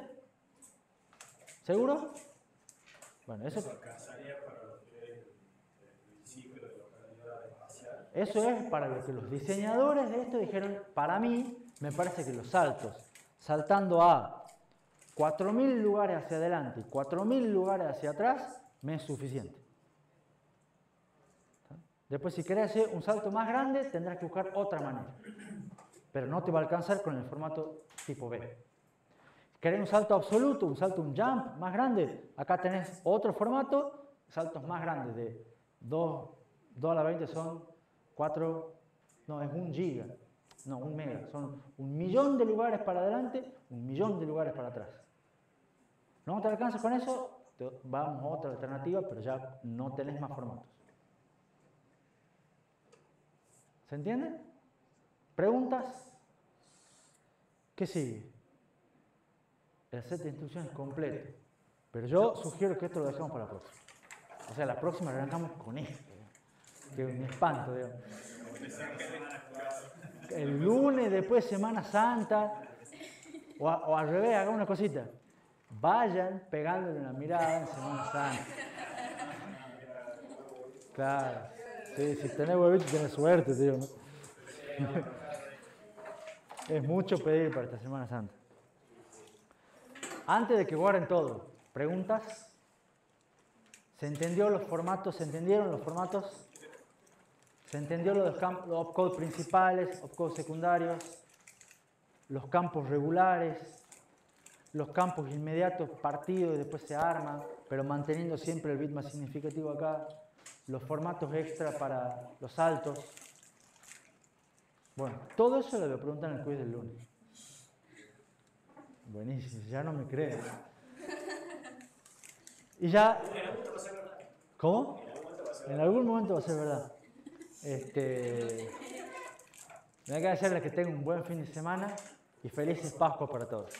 ¿Seguro? Bueno, eso Alcanzaría para lo que es el principio de localidad espacial. Eso es para lo que los diseñadores de esto dijeron. Para mí, me parece que los saltos, saltando a 4000 lugares hacia adelante y 4000 lugares hacia atrás, me es suficiente. Después, si querés hacer un salto más grande, tendrás que buscar otra manera. Pero no te va a alcanzar con el formato tipo B. ¿Querés un salto absoluto, un jump más grande? Acá tenés otro formato, saltos más grandes de 2 a la 20 son 4, no, es 1 giga, no, 1 mega. Son 1.000.000 de lugares para adelante, 1.000.000 de lugares para atrás. ¿No te alcanza con eso? Vamos a otra alternativa, pero ya no tenés más formatos. ¿Se entiende? ¿Preguntas? ¿Qué sigue? El set de instrucciones completo. Pero yo sugiero que esto lo dejemos para la próxima. O sea, la próxima arrancamos con esto. Que es un espanto, digamos. El lunes, después Semana Santa. O al revés, hagan una cosita. Vayan pegándole una mirada en Semana Santa. Claro. Sí, si tenés huevitos tenés suerte, tío, ¿no? Es mucho pedir para esta Semana Santa. Antes de que guarden todo, ¿preguntas? ¿Se entendió los formatos? ¿Se entendieron los formatos? ¿Se entendió los opcodes principales, opcodes secundarios, los campos regulares, los campos inmediatos partidos y después se arma, pero manteniendo siempre el bit más significativo acá, los formatos extra para los saltos? Bueno, todo eso lo voy a preguntar en el quiz del lunes. Buenísimo, ya no me creen. Y ya... ¿Cómo? En algún momento va a ser verdad. Me voy a agradecerles que tengan un buen fin de semana y felices Pascuas para todos.